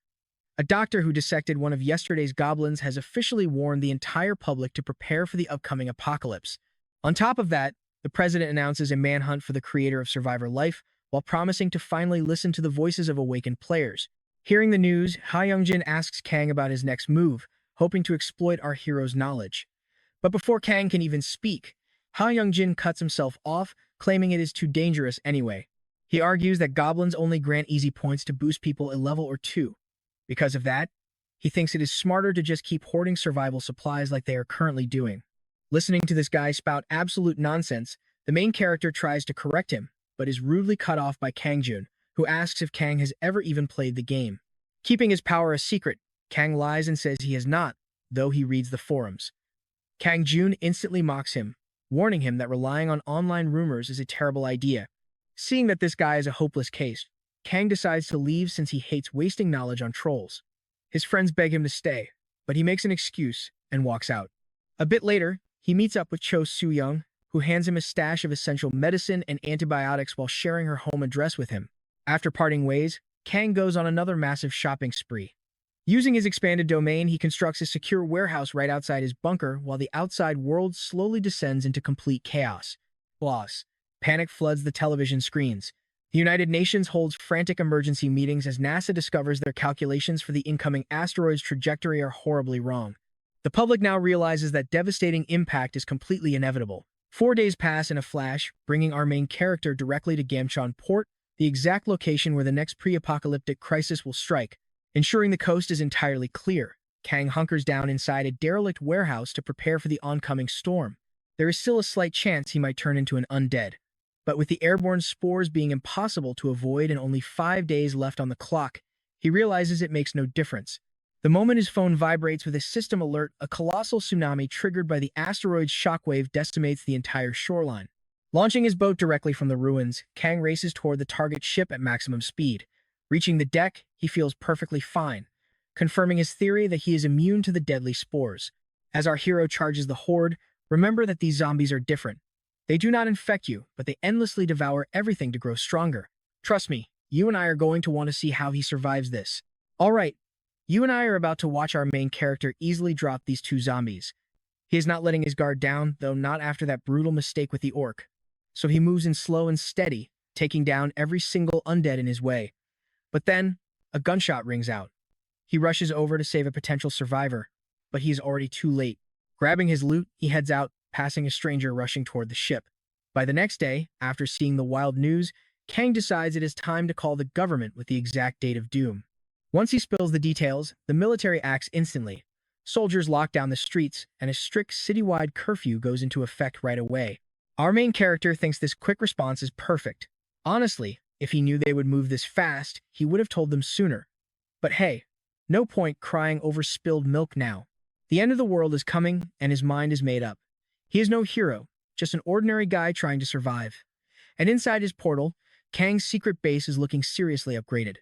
A doctor who dissected one of yesterday's goblins has officially warned the entire public to prepare for the upcoming apocalypse. On top of that, the president announces a manhunt for the creator of Survivor Life, while promising to finally listen to the voices of awakened players. Hearing the news, Haeyoungjin asks Kang about his next move, hoping to exploit our hero's knowledge. But before Kang can even speak, Haeyoungjin cuts himself off, claiming it is too dangerous anyway. He argues that goblins only grant easy points to boost people a level or 2. Because of that, he thinks it is smarter to just keep hoarding survival supplies like they are currently doing. Listening to this guy spout absolute nonsense, the main character tries to correct him, but is rudely cut off by Kangjun, who asks if Kang has ever even played the game. Keeping his power a secret, Kang lies and says he has not, though he reads the forums. Kangjun instantly mocks him, warning him that relying on online rumors is a terrible idea. Seeing that this guy is a hopeless case, Kang decides to leave since he hates wasting knowledge on trolls. His friends beg him to stay, but he makes an excuse, and walks out. A bit later, he meets up with Cho Soo-young, who hands him a stash of essential medicine and antibiotics while sharing her home address with him. After parting ways, Kang goes on another massive shopping spree. Using his expanded domain, he constructs a secure warehouse right outside his bunker while the outside world slowly descends into complete chaos. Loss. Panic floods the television screens. The United Nations holds frantic emergency meetings as NASA discovers their calculations for the incoming asteroid's trajectory are horribly wrong. The public now realizes that devastating impact is completely inevitable. 4 days pass in a flash, bringing our main character directly to Gamcheon Port, the exact location where the next pre-apocalyptic crisis will strike. Ensuring the coast is entirely clear, Kang hunkers down inside a derelict warehouse to prepare for the oncoming storm. There is still a slight chance he might turn into an undead. But with the airborne spores being impossible to avoid and only 5 days left on the clock, he realizes it makes no difference. The moment his phone vibrates with a system alert, a colossal tsunami triggered by the asteroid's shockwave decimates the entire shoreline. Launching his boat directly from the ruins, Kang races toward the target ship at maximum speed. Reaching the deck, he feels perfectly fine, confirming his theory that he is immune to the deadly spores. As our hero charges the horde, remember that these zombies are different. They do not infect you, but they endlessly devour everything to grow stronger. Trust me, you and I are going to want to see how he survives this. Alright, you and I are about to watch our main character easily drop these 2 zombies. He is not letting his guard down, though not after that brutal mistake with the orc. So he moves in slow and steady, taking down every single undead in his way. But then, a gunshot rings out. He rushes over to save a potential survivor, but he is already too late. Grabbing his loot, he heads out, passing a stranger rushing toward the ship. By the next day, after seeing the wild news, Kang decides it is time to call the government with the exact date of doom. Once he spills the details, the military acts instantly. Soldiers lock down the streets, and a strict citywide curfew goes into effect right away. Our main character thinks this quick response is perfect. Honestly, if he knew they would move this fast, he would have told them sooner. But hey, no point crying over spilled milk now. The end of the world is coming, and his mind is made up. He is no hero, just an ordinary guy trying to survive. And inside his portal, Kang's secret base is looking seriously upgraded.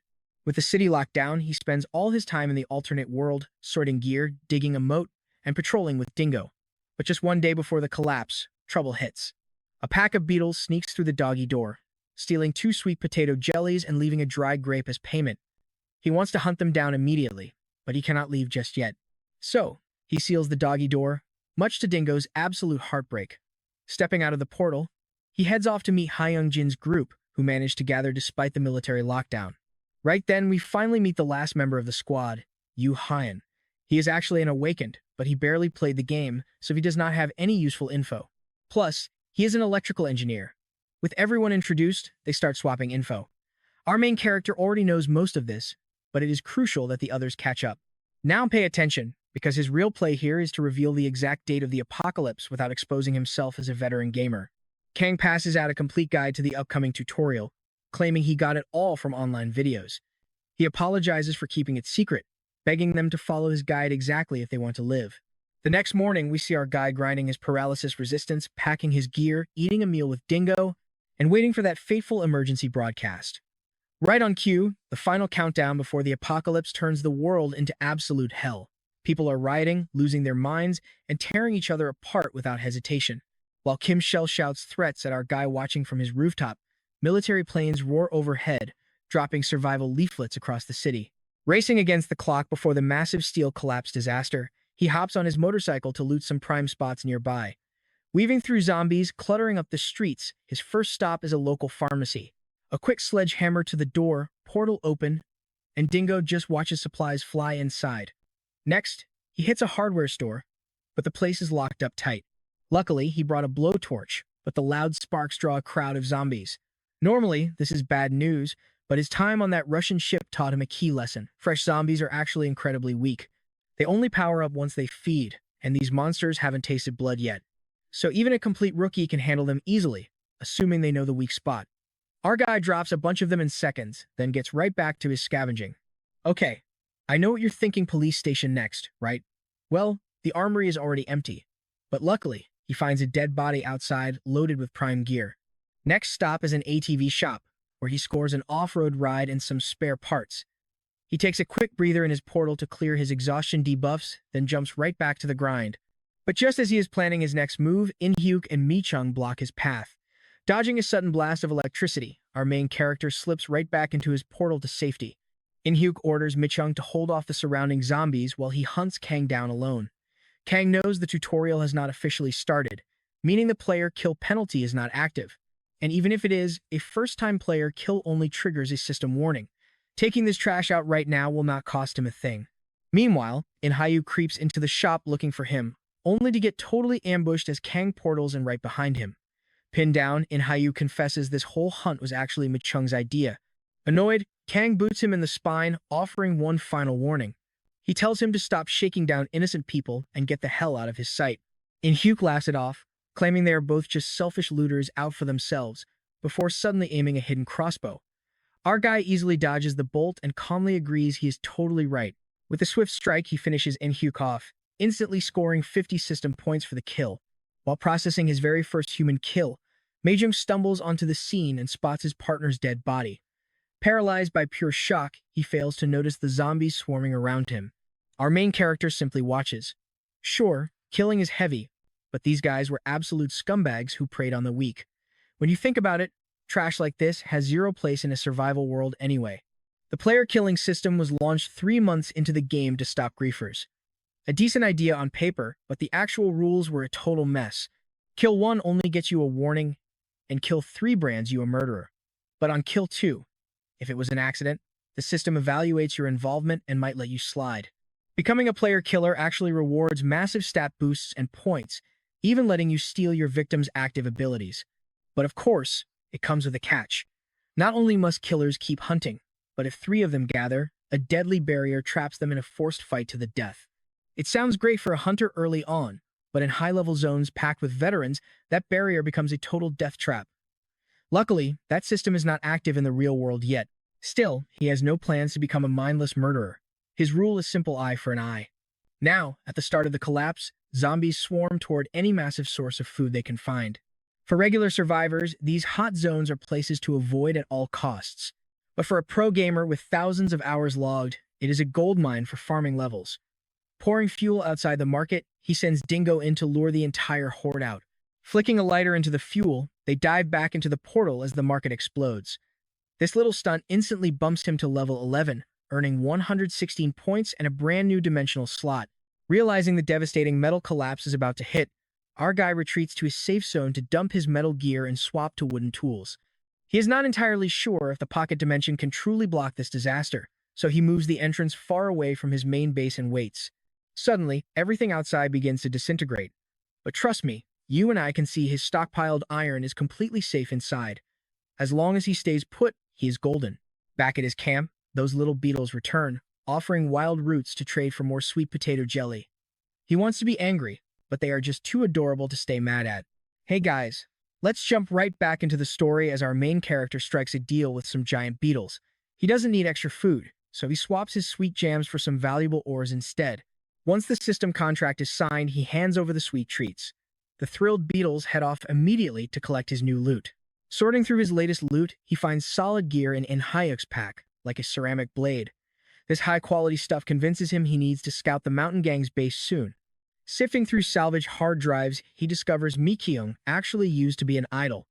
With the city locked down, he spends all his time in the alternate world, sorting gear, digging a moat, and patrolling with Dingo. But just one day before the collapse, trouble hits. A pack of beetles sneaks through the doggy door, stealing 2 sweet potato jellies and leaving a dry grape as payment. He wants to hunt them down immediately, but he cannot leave just yet. So, he seals the doggy door, much to Dingo's absolute heartbreak. Stepping out of the portal, he heads off to meet Hyung-jin's group, who managed to gather despite the military lockdown. Right then, we finally meet the last member of the squad, Yu Hyun. He is actually an awakened, but he barely played the game, so he does not have any useful info. Plus, he is an electrical engineer. With everyone introduced, they start swapping info. Our main character already knows most of this, but it is crucial that the others catch up. Now pay attention, because his real play here is to reveal the exact date of the apocalypse without exposing himself as a veteran gamer. Kang passes out a complete guide to the upcoming tutorial, claiming he got it all from online videos. He apologizes for keeping it secret, begging them to follow his guide exactly if they want to live. The next morning, we see our guy grinding his paralysis resistance, packing his gear, eating a meal with Dingo, and waiting for that fateful emergency broadcast. Right on cue, the final countdown before the apocalypse turns the world into absolute hell. People are rioting, losing their minds, and tearing each other apart without hesitation. While Kim Shell shouts threats at our guy watching from his rooftop, military planes roar overhead, dropping survival leaflets across the city. Racing against the clock before the massive steel collapse disaster, he hops on his motorcycle to loot some prime spots nearby. Weaving through zombies, cluttering up the streets, his first stop is a local pharmacy. A quick sledgehammer to the door, portal open, and Dingo just watches supplies fly inside. Next, he hits a hardware store, but the place is locked up tight. Luckily, he brought a blowtorch, but the loud sparks draw a crowd of zombies. Normally, this is bad news, but his time on that Russian ship taught him a key lesson. Fresh zombies are actually incredibly weak. They only power up once they feed, and these monsters haven't tasted blood yet. So even a complete rookie can handle them easily, assuming they know the weak spot. Our guy drops a bunch of them in seconds, then gets right back to his scavenging. Okay, I know what you're thinking, police station next, right? Well, the armory is already empty. But luckily, he finds a dead body outside, loaded with prime gear. Next stop is an ATV shop, where he scores an off-road ride and some spare parts. He takes a quick breather in his portal to clear his exhaustion debuffs, then jumps right back to the grind. But just as he is planning his next move, In-hyuk and Mi-chung block his path. Dodging a sudden blast of electricity, our main character slips right back into his portal to safety. In-hyuk orders Mi-chung to hold off the surrounding zombies while he hunts Kang down alone. Kang knows the tutorial has not officially started, meaning the player kill penalty is not active. And even if it is, a first-time player kill only triggers a system warning. Taking this trash out right now will not cost him a thing. Meanwhile, In-hyuk creeps into the shop looking for him, only to get totally ambushed as Kang portals in right behind him. Pinned down, In-hyuk confesses this whole hunt was actually Mi-chung's idea. Annoyed, Kang boots him in the spine, offering one final warning. He tells him to stop shaking down innocent people and get the hell out of his sight. In-hyuk laughs it off, claiming they are both just selfish looters out for themselves, before suddenly aiming a hidden crossbow. Our guy easily dodges the bolt and calmly agrees he is totally right. With a swift strike, he finishes In-hyuk off, instantly scoring 50 system points for the kill. While processing his very first human kill, Mi-chung stumbles onto the scene and spots his partner's dead body. Paralyzed by pure shock, he fails to notice the zombies swarming around him. Our main character simply watches. Sure, killing is heavy, but these guys were absolute scumbags who preyed on the weak. When you think about it, trash like this has zero place in a survival world anyway. The player killing system was launched 3 months into the game to stop griefers. A decent idea on paper, but the actual rules were a total mess. Kill 1 only gets you a warning, and kill 3 brands you a murderer. But on kill 2, if it was an accident, the system evaluates your involvement and might let you slide. Becoming a player killer actually rewards massive stat boosts and points, even letting you steal your victim's active abilities. But of course, it comes with a catch. Not only must killers keep hunting, but if 3 of them gather, a deadly barrier traps them in a forced fight to the death. It sounds great for a hunter early on, but in high-level zones packed with veterans, that barrier becomes a total death trap. Luckily, that system is not active in the real world yet. Still, he has no plans to become a mindless murderer. His rule is simple eye for an eye. Now, at the start of the collapse, zombies swarm toward any massive source of food they can find. For regular survivors, these hot zones are places to avoid at all costs. But for a pro gamer with thousands of hours logged, it is a goldmine for farming levels. Pouring fuel outside the market, he sends Dingo in to lure the entire horde out. Flicking a lighter into the fuel, they dive back into the portal as the market explodes. This little stunt instantly bumps him to level 11, earning 116 points and a brand new dimensional slot. Realizing the devastating metal collapse is about to hit, our guy retreats to his safe zone to dump his metal gear and swap to wooden tools. He is not entirely sure if the pocket dimension can truly block this disaster, so he moves the entrance far away from his main base and waits. Suddenly, everything outside begins to disintegrate. But trust me, you and I can see his stockpiled iron is completely safe inside. As long as he stays put, he is golden. Back at his camp, those little beetles return, offering wild roots to trade for more sweet potato jelly. He wants to be angry, but they are just too adorable to stay mad at. Hey guys, let's jump right back into the story as our main character strikes a deal with some giant beetles. He doesn't need extra food, so he swaps his sweet jams for some valuable ores instead. Once the system contract is signed, he hands over the sweet treats. The thrilled beetles head off immediately to collect his new loot. Sorting through his latest loot, he finds solid gear in In-hyuk's pack, like a ceramic blade. This high-quality stuff convinces him he needs to scout the mountain gang's base soon. Sifting through salvage hard drives, he discovers Mi-chung actually used to be an idol.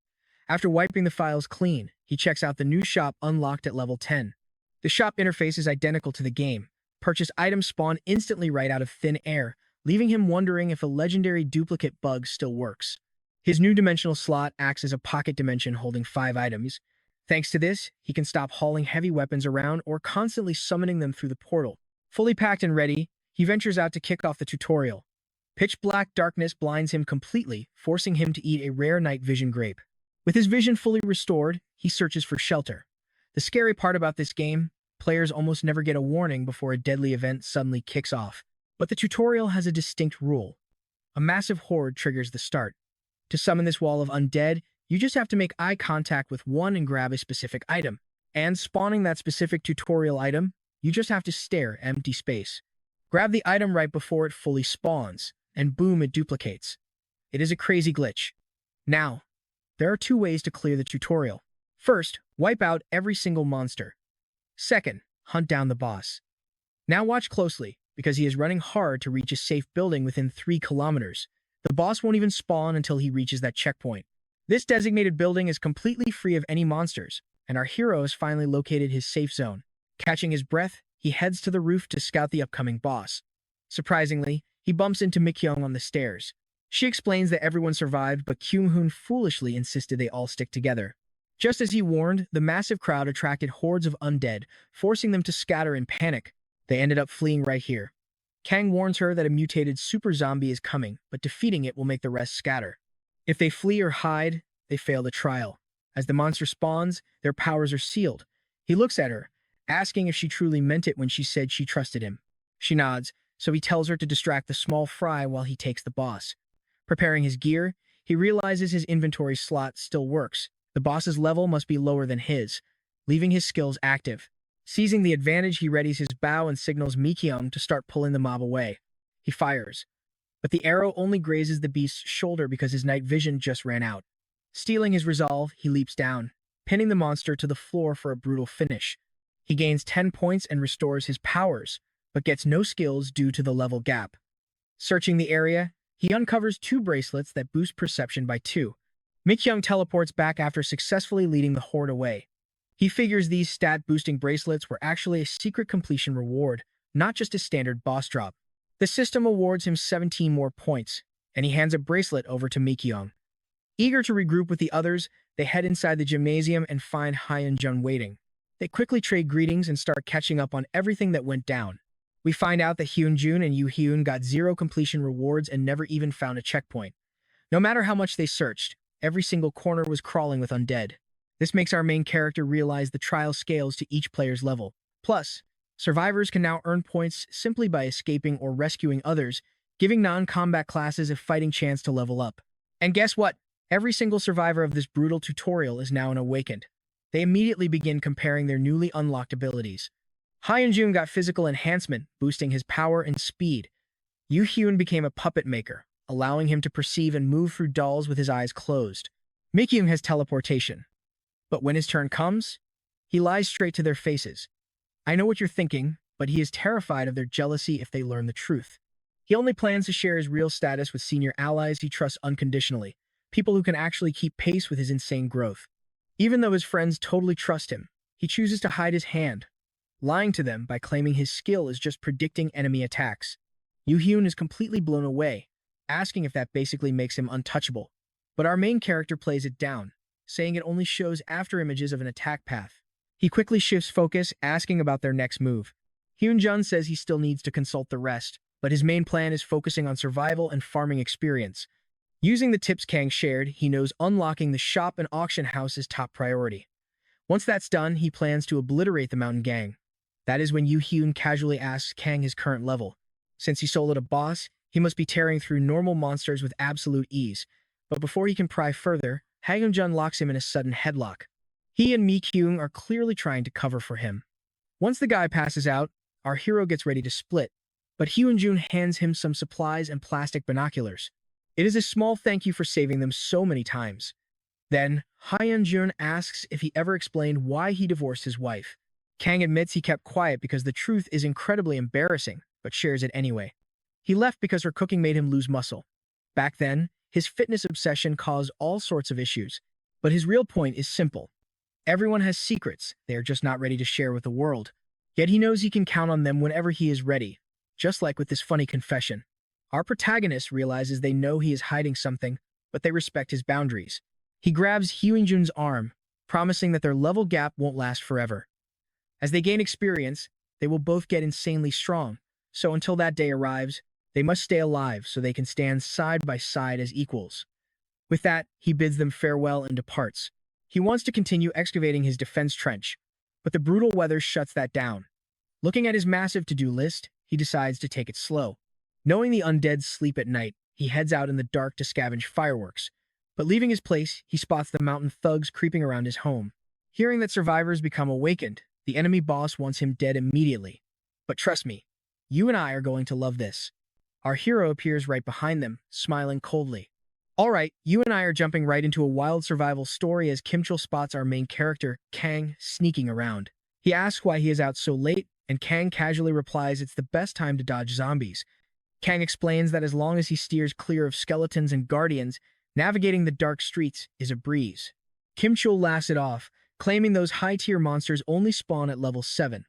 After wiping the files clean, he checks out the new shop unlocked at level 10. The shop interface is identical to the game. Purchased items spawn instantly right out of thin air, leaving him wondering if a legendary duplicate bug still works. His new dimensional slot acts as a pocket dimension holding 5 items. Thanks to this, he can stop hauling heavy weapons around or constantly summoning them through the portal. Fully packed and ready, he ventures out to kick off the tutorial. Pitch black darkness blinds him completely, forcing him to eat a rare night vision grape. With his vision fully restored, he searches for shelter. The scary part about this game, players almost never get a warning before a deadly event suddenly kicks off. But the tutorial has a distinct rule. A massive horde triggers the start. To summon this wall of undead, you just have to make eye contact with one and grab a specific item. And spawning that specific tutorial item, you just have to stare at empty space. Grab the item right before it fully spawns, and boom, it duplicates. It is a crazy glitch. Now, there are 2 ways to clear the tutorial. First, wipe out every single monster. Second, hunt down the boss. Now watch closely, because he is running hard to reach a safe building within 3 kilometers. The boss won't even spawn until he reaches that checkpoint. This designated building is completely free of any monsters, and our hero has finally located his safe zone. Catching his breath, he heads to the roof to scout the upcoming boss. Surprisingly, he bumps into Mikyung on the stairs. She explains that everyone survived, but Kyung-hoon foolishly insisted they all stick together. Just as he warned, the massive crowd attracted hordes of undead, forcing them to scatter in panic. They ended up fleeing right here. Kang warns her that a mutated super zombie is coming, but defeating it will make the rest scatter. If they flee or hide, they fail the trial. As the monster spawns, their powers are sealed. He looks at her, asking if she truly meant it when she said she trusted him. She nods, so he tells her to distract the small fry while he takes the boss. Preparing his gear, he realizes his inventory slot still works. The boss's level must be lower than his, leaving his skills active. Seizing the advantage, he readies his bow and signals Mikyung to start pulling the mob away. He fires, but the arrow only grazes the beast's shoulder because his night vision just ran out. Stealing his resolve, he leaps down, pinning the monster to the floor for a brutal finish. He gains 10 points and restores his powers, but gets no skills due to the level gap. Searching the area, he uncovers 2 bracelets that boost perception by 2. Mikyung teleports back after successfully leading the horde away. He figures these stat-boosting bracelets were actually a secret completion reward, not just a standard boss drop. The system awards him 17 more points, and he hands a bracelet over to Mikyung. Eager to regroup with the others, they head inside the gymnasium and find Hyunjun waiting. They quickly trade greetings and start catching up on everything that went down. We find out that Hyunjun and Yoo-hyun got 0 completion rewards and never even found a checkpoint. No matter how much they searched, every single corner was crawling with undead. This makes our main character realize the trial scales to each player's level. Plus, survivors can now earn points simply by escaping or rescuing others, giving non-combat classes a fighting chance to level up. And guess what? Every single survivor of this brutal tutorial is now an awakened. They immediately begin comparing their newly unlocked abilities. Hyunjun got physical enhancement, boosting his power and speed. Yoo-hyun became a puppet maker, allowing him to perceive and move through dolls with his eyes closed. Mikyung has teleportation. But when his turn comes, he lies straight to their faces. I know what you're thinking, but he is terrified of their jealousy if they learn the truth. He only plans to share his real status with senior allies he trusts unconditionally, people who can actually keep pace with his insane growth. Even though his friends totally trust him, he chooses to hide his hand, lying to them by claiming his skill is just predicting enemy attacks. Yoo-hyun is completely blown away, asking if that basically makes him untouchable. But our main character plays it down, saying it only shows after images of an attack path. He quickly shifts focus, asking about their next move. Hyunjun says he still needs to consult the rest, but his main plan is focusing on survival and farming experience. Using the tips Kang shared, he knows unlocking the shop and auction house is top priority. Once that's done, he plans to obliterate the mountain gang. That is when Yoo-hyun casually asks Kang his current level. Since he soloed a boss, he must be tearing through normal monsters with absolute ease. But before he can pry further, Hyunjun locks him in a sudden headlock. He and Mikyung are clearly trying to cover for him. Once the guy passes out, our hero gets ready to split, but Hyunjun hands him some supplies and plastic binoculars. It is a small thank you for saving them so many times. Then, Hyunjun asks if he ever explained why he divorced his wife. Kang admits he kept quiet because the truth is incredibly embarrassing, but shares it anyway. He left because her cooking made him lose muscle. Back then, his fitness obsession caused all sorts of issues, but his real point is simple. Everyone has secrets, they are just not ready to share with the world. Yet he knows he can count on them whenever he is ready, just like with this funny confession. Our protagonist realizes they know he is hiding something, but they respect his boundaries. He grabs Hyunjun's arm, promising that their level gap won't last forever. As they gain experience, they will both get insanely strong, so until that day arrives, they must stay alive so they can stand side by side as equals. With that, he bids them farewell and departs. He wants to continue excavating his defense trench, but the brutal weather shuts that down. Looking at his massive to-do list, he decides to take it slow. Knowing the undead sleep at night, he heads out in the dark to scavenge fireworks. But leaving his place, he spots the mountain thugs creeping around his home. Hearing that survivors become awakened, the enemy boss wants him dead immediately. But trust me, you and I are going to love this. Our hero appears right behind them, smiling coldly. Alright, you and I are jumping right into a wild survival story as Kim Chul spots our main character, Kang, sneaking around. He asks why he is out so late, and Kang casually replies it's the best time to dodge zombies. Kang explains that as long as he steers clear of skeletons and guardians, navigating the dark streets is a breeze. Kim Chul laughs it off, claiming those high-tier monsters only spawn at level 7,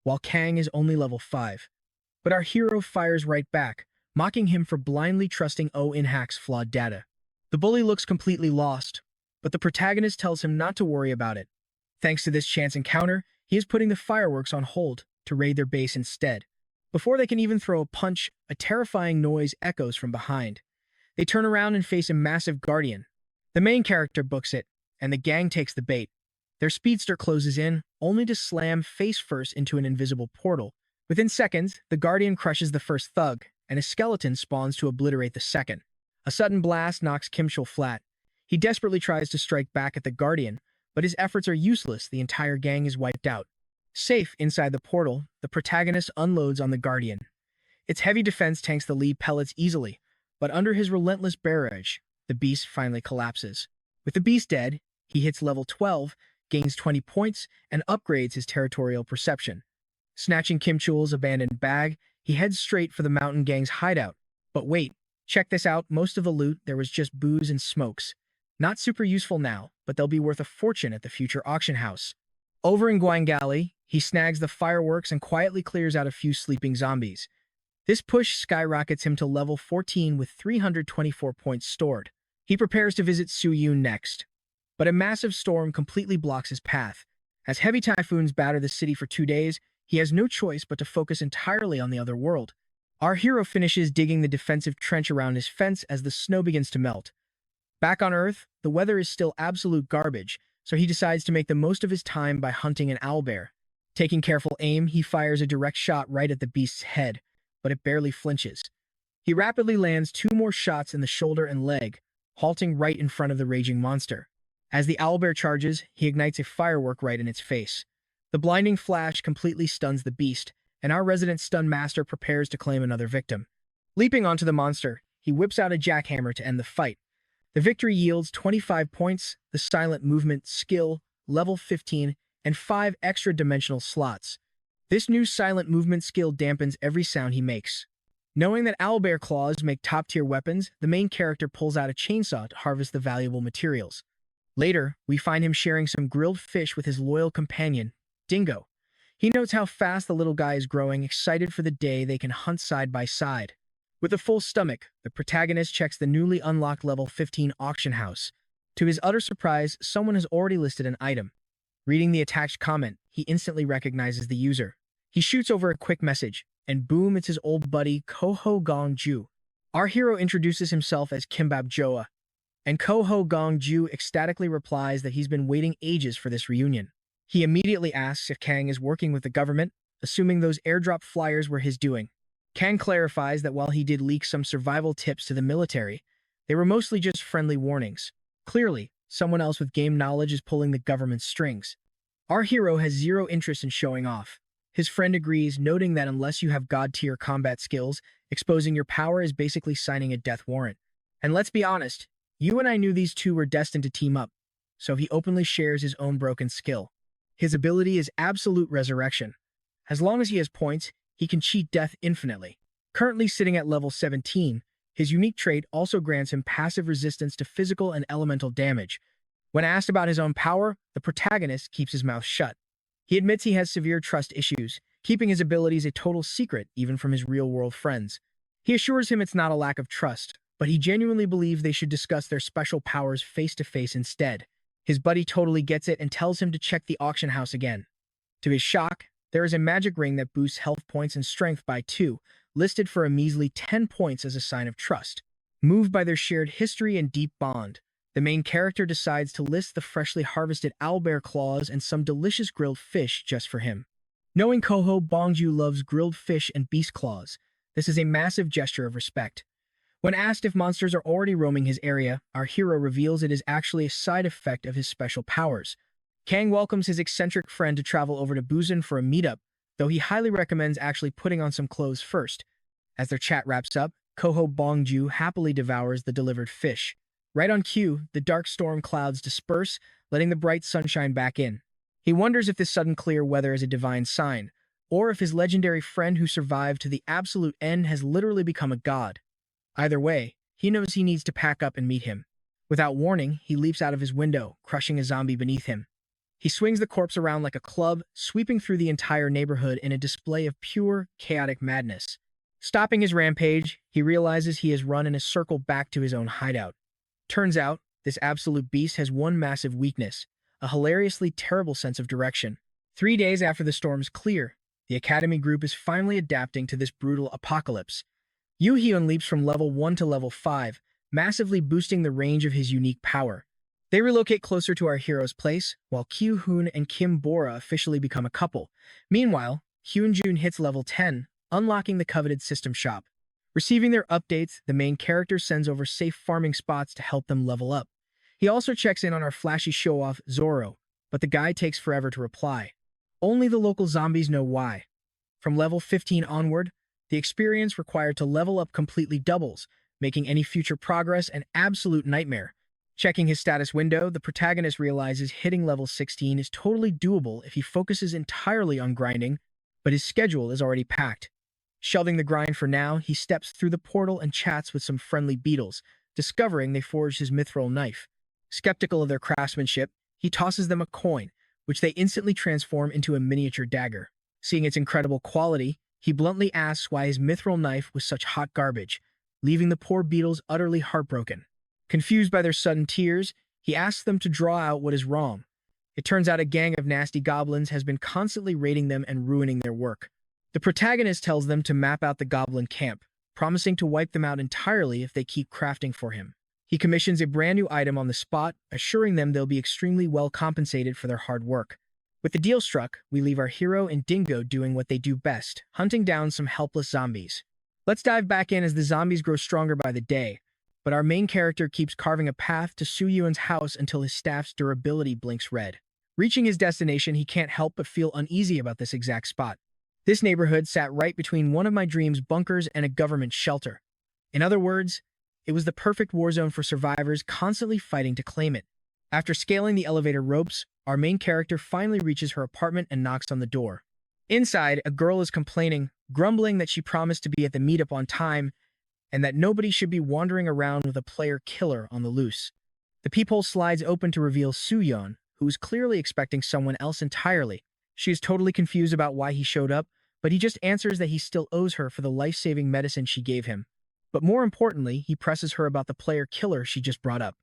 while Kang is only level 5. But our hero fires right back, mocking him for blindly trusting Inhack's flawed data. The bully looks completely lost, but the protagonist tells him not to worry about it. Thanks to this chance encounter, he is putting the fireworks on hold to raid their base instead. Before they can even throw a punch, a terrifying noise echoes from behind. They turn around and face a massive guardian. The main character books it, and the gang takes the bait. Their speedster closes in, only to slam face first into an invisible portal. Within seconds, the guardian crushes the first thug, and a skeleton spawns to obliterate the second. A sudden blast knocks Kim Chul flat. He desperately tries to strike back at the guardian, but his efforts are useless. The entire gang is wiped out. Safe inside the portal, the protagonist unloads on the guardian. Its heavy defense tanks the lead pellets easily, but under his relentless barrage, the beast finally collapses. With the beast dead, he hits level 12, gains 20 points, and upgrades his territorial perception. Snatching Kim Chul's abandoned bag, he heads straight for the mountain gang's hideout. But wait, check this out, most of the loot there was just booze and smokes. Not super useful now, but they'll be worth a fortune at the future auction house. Over in Guangali, he snags the fireworks and quietly clears out a few sleeping zombies. This push skyrockets him to level 14 with 324 points stored. He prepares to visit Suyun next. But a massive storm completely blocks his path. As heavy typhoons batter the city for 2 days, he has no choice but to focus entirely on the other world. Our hero finishes digging the defensive trench around his fence as the snow begins to melt. Back on Earth, the weather is still absolute garbage, so he decides to make the most of his time by hunting an owlbear. Taking careful aim, he fires a direct shot right at the beast's head, but it barely flinches. He rapidly lands 2 more shots in the shoulder and leg, halting right in front of the raging monster. As the owlbear charges, he ignites a firework right in its face. The blinding flash completely stuns the beast, and our resident stun master prepares to claim another victim. Leaping onto the monster, he whips out a jackhammer to end the fight. The victory yields 25 points, the silent movement skill, level 15, and 5 extra dimensional slots. This new silent movement skill dampens every sound he makes. Knowing that owlbear claws make top-tier weapons, the main character pulls out a chainsaw to harvest the valuable materials. Later, we find him sharing some grilled fish with his loyal companion, Dingo. He notes how fast the little guy is growing, excited for the day they can hunt side by side. With a full stomach, the protagonist checks the newly unlocked level 15 auction house. To his utter surprise, someone has already listed an item. Reading the attached comment, he instantly recognizes the user. He shoots over a quick message, and boom, it's his old buddy, Koho Gong-ju. Our hero introduces himself as Kimbap Joa, and Koho Gong-ju ecstatically replies that he's been waiting ages for this reunion. He immediately asks if Kang is working with the government, assuming those airdrop flyers were his doing. Kang clarifies that while he did leak some survival tips to the military, they were mostly just friendly warnings. Clearly, someone else with game knowledge is pulling the government's strings. Our hero has zero interest in showing off. His friend agrees, noting that unless you have god-tier combat skills, exposing your power is basically signing a death warrant. And let's be honest, you and I knew these two were destined to team up, so he openly shares his own broken skill. His ability is absolute resurrection. As long as he has points, he can cheat death infinitely. Currently sitting at level 17, his unique trait also grants him passive resistance to physical and elemental damage. When asked about his own power, the protagonist keeps his mouth shut. He admits he has severe trust issues, keeping his abilities a total secret even from his real-world friends. He assures him it's not a lack of trust, but he genuinely believes they should discuss their special powers face-to-face instead. His buddy totally gets it and tells him to check the auction house again. To his shock, there is a magic ring that boosts health points and strength by 2, listed for a measly 10 points as a sign of trust. Moved by their shared history and deep bond, the main character decides to list the freshly harvested owlbear claws and some delicious grilled fish just for him. Knowing Koho Bongju loves grilled fish and beast claws, this is a massive gesture of respect. When asked if monsters are already roaming his area, our hero reveals it is actually a side effect of his special powers. Kang welcomes his eccentric friend to travel over to Busan for a meetup, though he highly recommends actually putting on some clothes first. As their chat wraps up, Koho Bongju happily devours the delivered fish. Right on cue, the dark storm clouds disperse, letting the bright sunshine back in. He wonders if this sudden clear weather is a divine sign, or if his legendary friend who survived to the absolute end has literally become a god. Either way, he knows he needs to pack up and meet him. Without warning, he leaps out of his window, crushing a zombie beneath him. He swings the corpse around like a club, sweeping through the entire neighborhood in a display of pure, chaotic madness. Stopping his rampage, he realizes he has run in a circle back to his own hideout. Turns out, this absolute beast has one massive weakness, a hilariously terrible sense of direction. 3 days after the storms clear, the Academy group is finally adapting to this brutal apocalypse. Yu Hyun leaps from level 1 to level 5, massively boosting the range of his unique power. They relocate closer to our hero's place, while Kyu Hoon and Kim Bora officially become a couple. Meanwhile, Hyun Jun hits level 10, unlocking the coveted system shop. Receiving their updates, the main character sends over safe farming spots to help them level up. He also checks in on our flashy show-off, Zoro, but the guy takes forever to reply. Only the local zombies know why. From level 15 onward, the experience required to level up completely doubles, making any future progress an absolute nightmare. Checking his status window, the protagonist realizes hitting level 16 is totally doable if he focuses entirely on grinding, but his schedule is already packed. Shelving the grind for now, he steps through the portal and chats with some friendly beetles, discovering they forged his mithril knife. Skeptical of their craftsmanship, he tosses them a coin, which they instantly transform into a miniature dagger. Seeing its incredible quality, he bluntly asks why his mithril knife was such hot garbage, leaving the poor beetles utterly heartbroken. Confused by their sudden tears, he asks them to draw out what is wrong. It turns out a gang of nasty goblins has been constantly raiding them and ruining their work. The protagonist tells them to map out the goblin camp, promising to wipe them out entirely if they keep crafting for him. He commissions a brand new item on the spot, assuring them they'll be extremely well compensated for their hard work. With the deal struck, we leave our hero and Dingo doing what they do best, hunting down some helpless zombies. Let's dive back in as the zombies grow stronger by the day, but our main character keeps carving a path to Soo-Yoon's house until his staff's durability blinks red. Reaching his destination, he can't help but feel uneasy about this exact spot. This neighborhood sat right between one of my dreams' bunkers and a government shelter. In other words, it was the perfect war zone for survivors constantly fighting to claim it. After scaling the elevator ropes, our main character finally reaches her apartment and knocks on the door. Inside, a girl is complaining, grumbling that she promised to be at the meetup on time and that nobody should be wandering around with a player killer on the loose. The peephole slides open to reveal Soo-Yeon, who is clearly expecting someone else entirely. She is totally confused about why he showed up, but he just answers that he still owes her for the life-saving medicine she gave him. But more importantly, he presses her about the player killer she just brought up.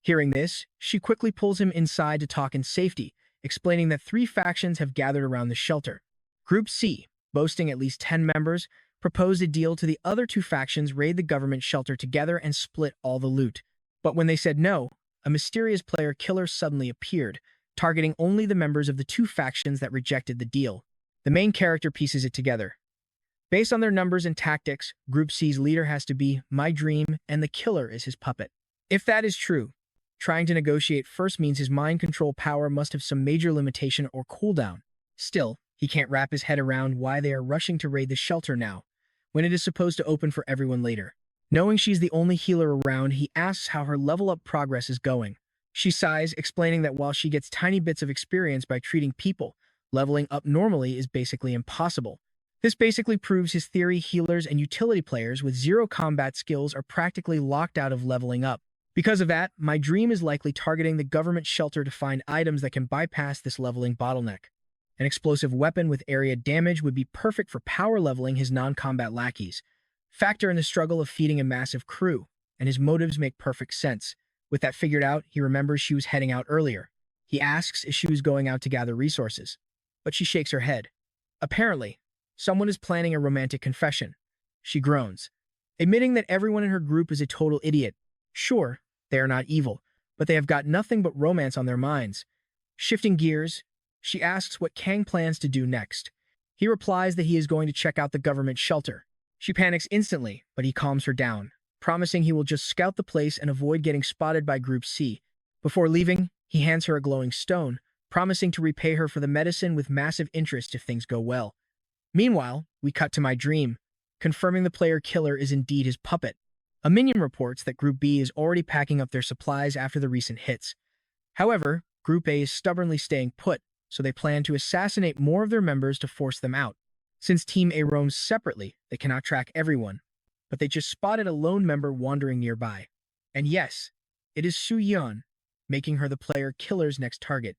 Hearing this, she quickly pulls him inside to talk in safety, explaining that 3 factions have gathered around the shelter. Group C, boasting at least 10 members, proposed a deal to the other 2 factions raid the government shelter together and split all the loot. But when they said no, a mysterious player killer suddenly appeared, targeting only the members of the 2 factions that rejected the deal. The main character pieces it together. Based on their numbers and tactics, Group C's leader has to be my dream, and the killer is his puppet. If that is true, trying to negotiate first means his mind control power must have some major limitation or cooldown. Still, he can't wrap his head around why they are rushing to raid the shelter now, when it is supposed to open for everyone later. Knowing she's the only healer around, he asks how her level-up progress is going. She sighs, explaining that while she gets tiny bits of experience by treating people, leveling up normally is basically impossible. This basically proves his theory healers and utility players with 0 combat skills are practically locked out of leveling up. Because of that, my dream is likely targeting the government shelter to find items that can bypass this leveling bottleneck. An explosive weapon with area damage would be perfect for power leveling his non-combat lackeys. Factor in the struggle of feeding a massive crew, and his motives make perfect sense. With that figured out, he remembers she was heading out earlier. He asks if she was going out to gather resources, but she shakes her head. Apparently, someone is planning a romantic confession. She groans, admitting that everyone in her group is a total idiot. Sure, they are not evil, but they have got nothing but romance on their minds. Shifting gears, she asks what Kang plans to do next. He replies that he is going to check out the government shelter. She panics instantly, but he calms her down, promising he will just scout the place and avoid getting spotted by Group C. Before leaving, he hands her a glowing stone, promising to repay her for the medicine with massive interest if things go well. Meanwhile, we cut to my dream, confirming the player killer is indeed his puppet. A minion reports that Group B is already packing up their supplies after the recent hits. However, Group A is stubbornly staying put, so they plan to assassinate more of their members to force them out. Since Team A roams separately, they cannot track everyone, but they just spotted a lone member wandering nearby. And yes, it is Su-yeon, making her the player killer's next target.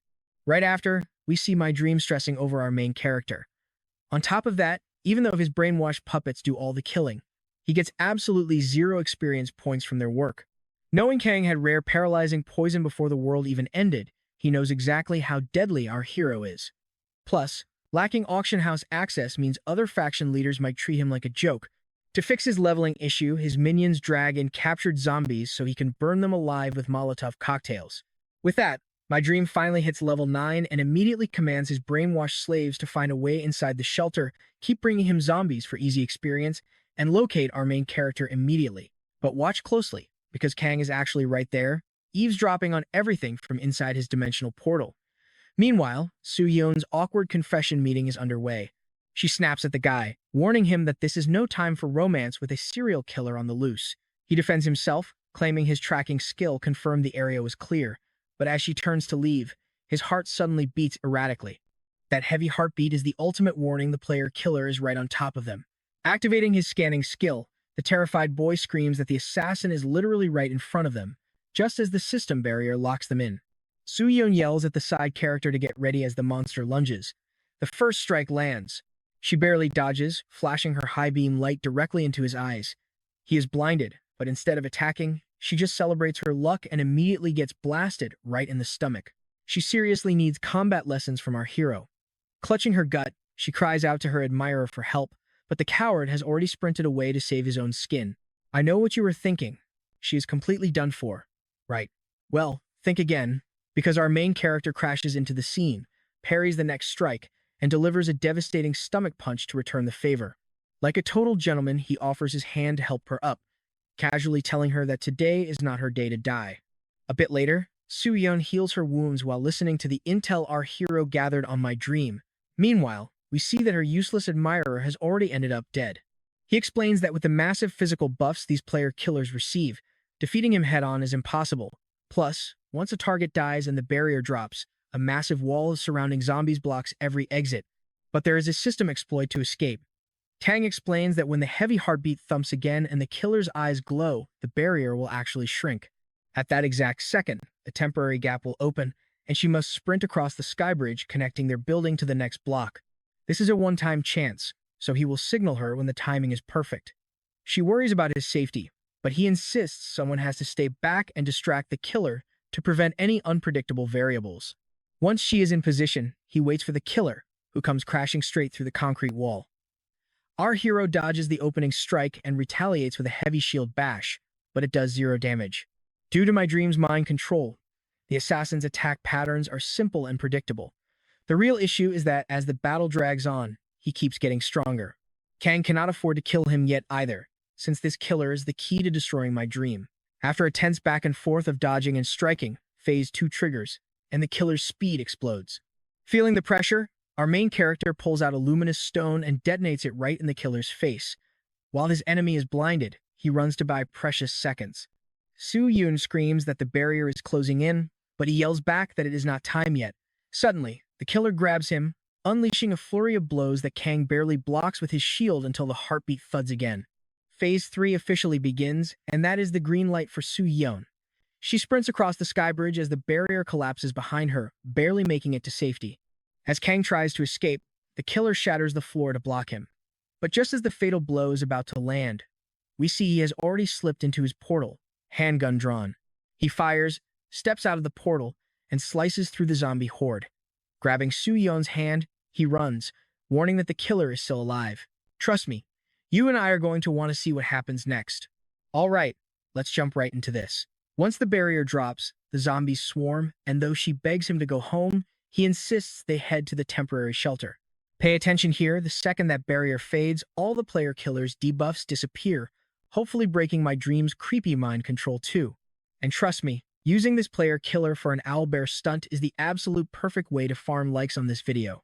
Right after, we see my dream stressing over our main character. On top of that, even though his brainwashed puppets do all the killing, he gets absolutely 0 experience points from their work. Knowing Kang had rare paralyzing poison before the world even ended, he knows exactly how deadly our hero is. Plus, lacking auction house access means other faction leaders might treat him like a joke. To fix his leveling issue, his minions drag in captured zombies so he can burn them alive with Molotov cocktails. With that, my dream finally hits level 9 and immediately commands his brainwashed slaves to find a way inside the shelter, keep bringing him zombies for easy experience, and locate our main character immediately. But watch closely, because Kang is actually right there, eavesdropping on everything from inside his dimensional portal. Meanwhile, Su-yeon's awkward confession meeting is underway. She snaps at the guy, warning him that this is no time for romance with a serial killer on the loose. He defends himself, claiming his tracking skill confirmed the area was clear, but as she turns to leave, his heart suddenly beats erratically. That heavy heartbeat is the ultimate warning the player killer is right on top of them. Activating his scanning skill, the terrified boy screams that the assassin is literally right in front of them, just as the system barrier locks them in. Su-yeon yells at the side character to get ready as the monster lunges. The first strike lands. She barely dodges, flashing her high beam light directly into his eyes. He is blinded, but instead of attacking, she just celebrates her luck and immediately gets blasted right in the stomach. She seriously needs combat lessons from our hero. Clutching her gut, she cries out to her admirer for help, but the coward has already sprinted away to save his own skin. I know what you were thinking. She is completely done for. Right. Well, think again, because our main character crashes into the scene, parries the next strike, and delivers a devastating stomach punch to return the favor. Like a total gentleman, he offers his hand to help her up, casually telling her that today is not her day to die. A bit later, Su-yeon heals her wounds while listening to the intel our hero gathered on my dream. Meanwhile, we see that her useless admirer has already ended up dead. He explains that with the massive physical buffs these player killers receive, defeating him head-on is impossible. Plus, once a target dies and the barrier drops, a massive wall of surrounding zombies blocks every exit. But there is a system exploit to escape. Kang explains that when the heavy heartbeat thumps again and the killer's eyes glow, the barrier will actually shrink. At that exact second, a temporary gap will open, and she must sprint across the sky bridge connecting their building to the next block. This is a one-time chance, so he will signal her when the timing is perfect. She worries about his safety, but he insists someone has to stay back and distract the killer to prevent any unpredictable variables. Once she is in position, he waits for the killer, who comes crashing straight through the concrete wall. Our hero dodges the opening strike and retaliates with a heavy shield bash, but it does 0 damage. Due to my dream's mind control, the assassin's attack patterns are simple and predictable. The real issue is that as the battle drags on, he keeps getting stronger. Kang cannot afford to kill him yet either, since this killer is the key to destroying my dream. After a tense back and forth of dodging and striking, Phase 2 triggers, and the killer's speed explodes. Feeling the pressure, our main character pulls out a luminous stone and detonates it right in the killer's face. While his enemy is blinded, he runs to buy precious seconds. Su-yeon screams that the barrier is closing in, but he yells back that it is not time yet. Suddenly, the killer grabs him, unleashing a flurry of blows that Kang barely blocks with his shield until the heartbeat thuds again. Phase 3 officially begins, and that is the green light for Su-yeon. She sprints across the sky bridge as the barrier collapses behind her, barely making it to safety. As Kang tries to escape, the killer shatters the floor to block him. But just as the fatal blow is about to land, we see he has already slipped into his portal, handgun drawn. He fires, steps out of the portal, and slices through the zombie horde. Grabbing Su-yeon's hand, he runs, warning that the killer is still alive. Trust me, you and I are going to want to see what happens next. All right, let's jump right into this. Once the barrier drops, the zombies swarm, and though she begs him to go home, he insists they head to the temporary shelter. Pay attention here, the second that barrier fades, all the player killer's debuffs disappear, hopefully breaking my dream's creepy mind control too. And trust me, using this player killer for an owlbear stunt is the absolute perfect way to farm likes on this video.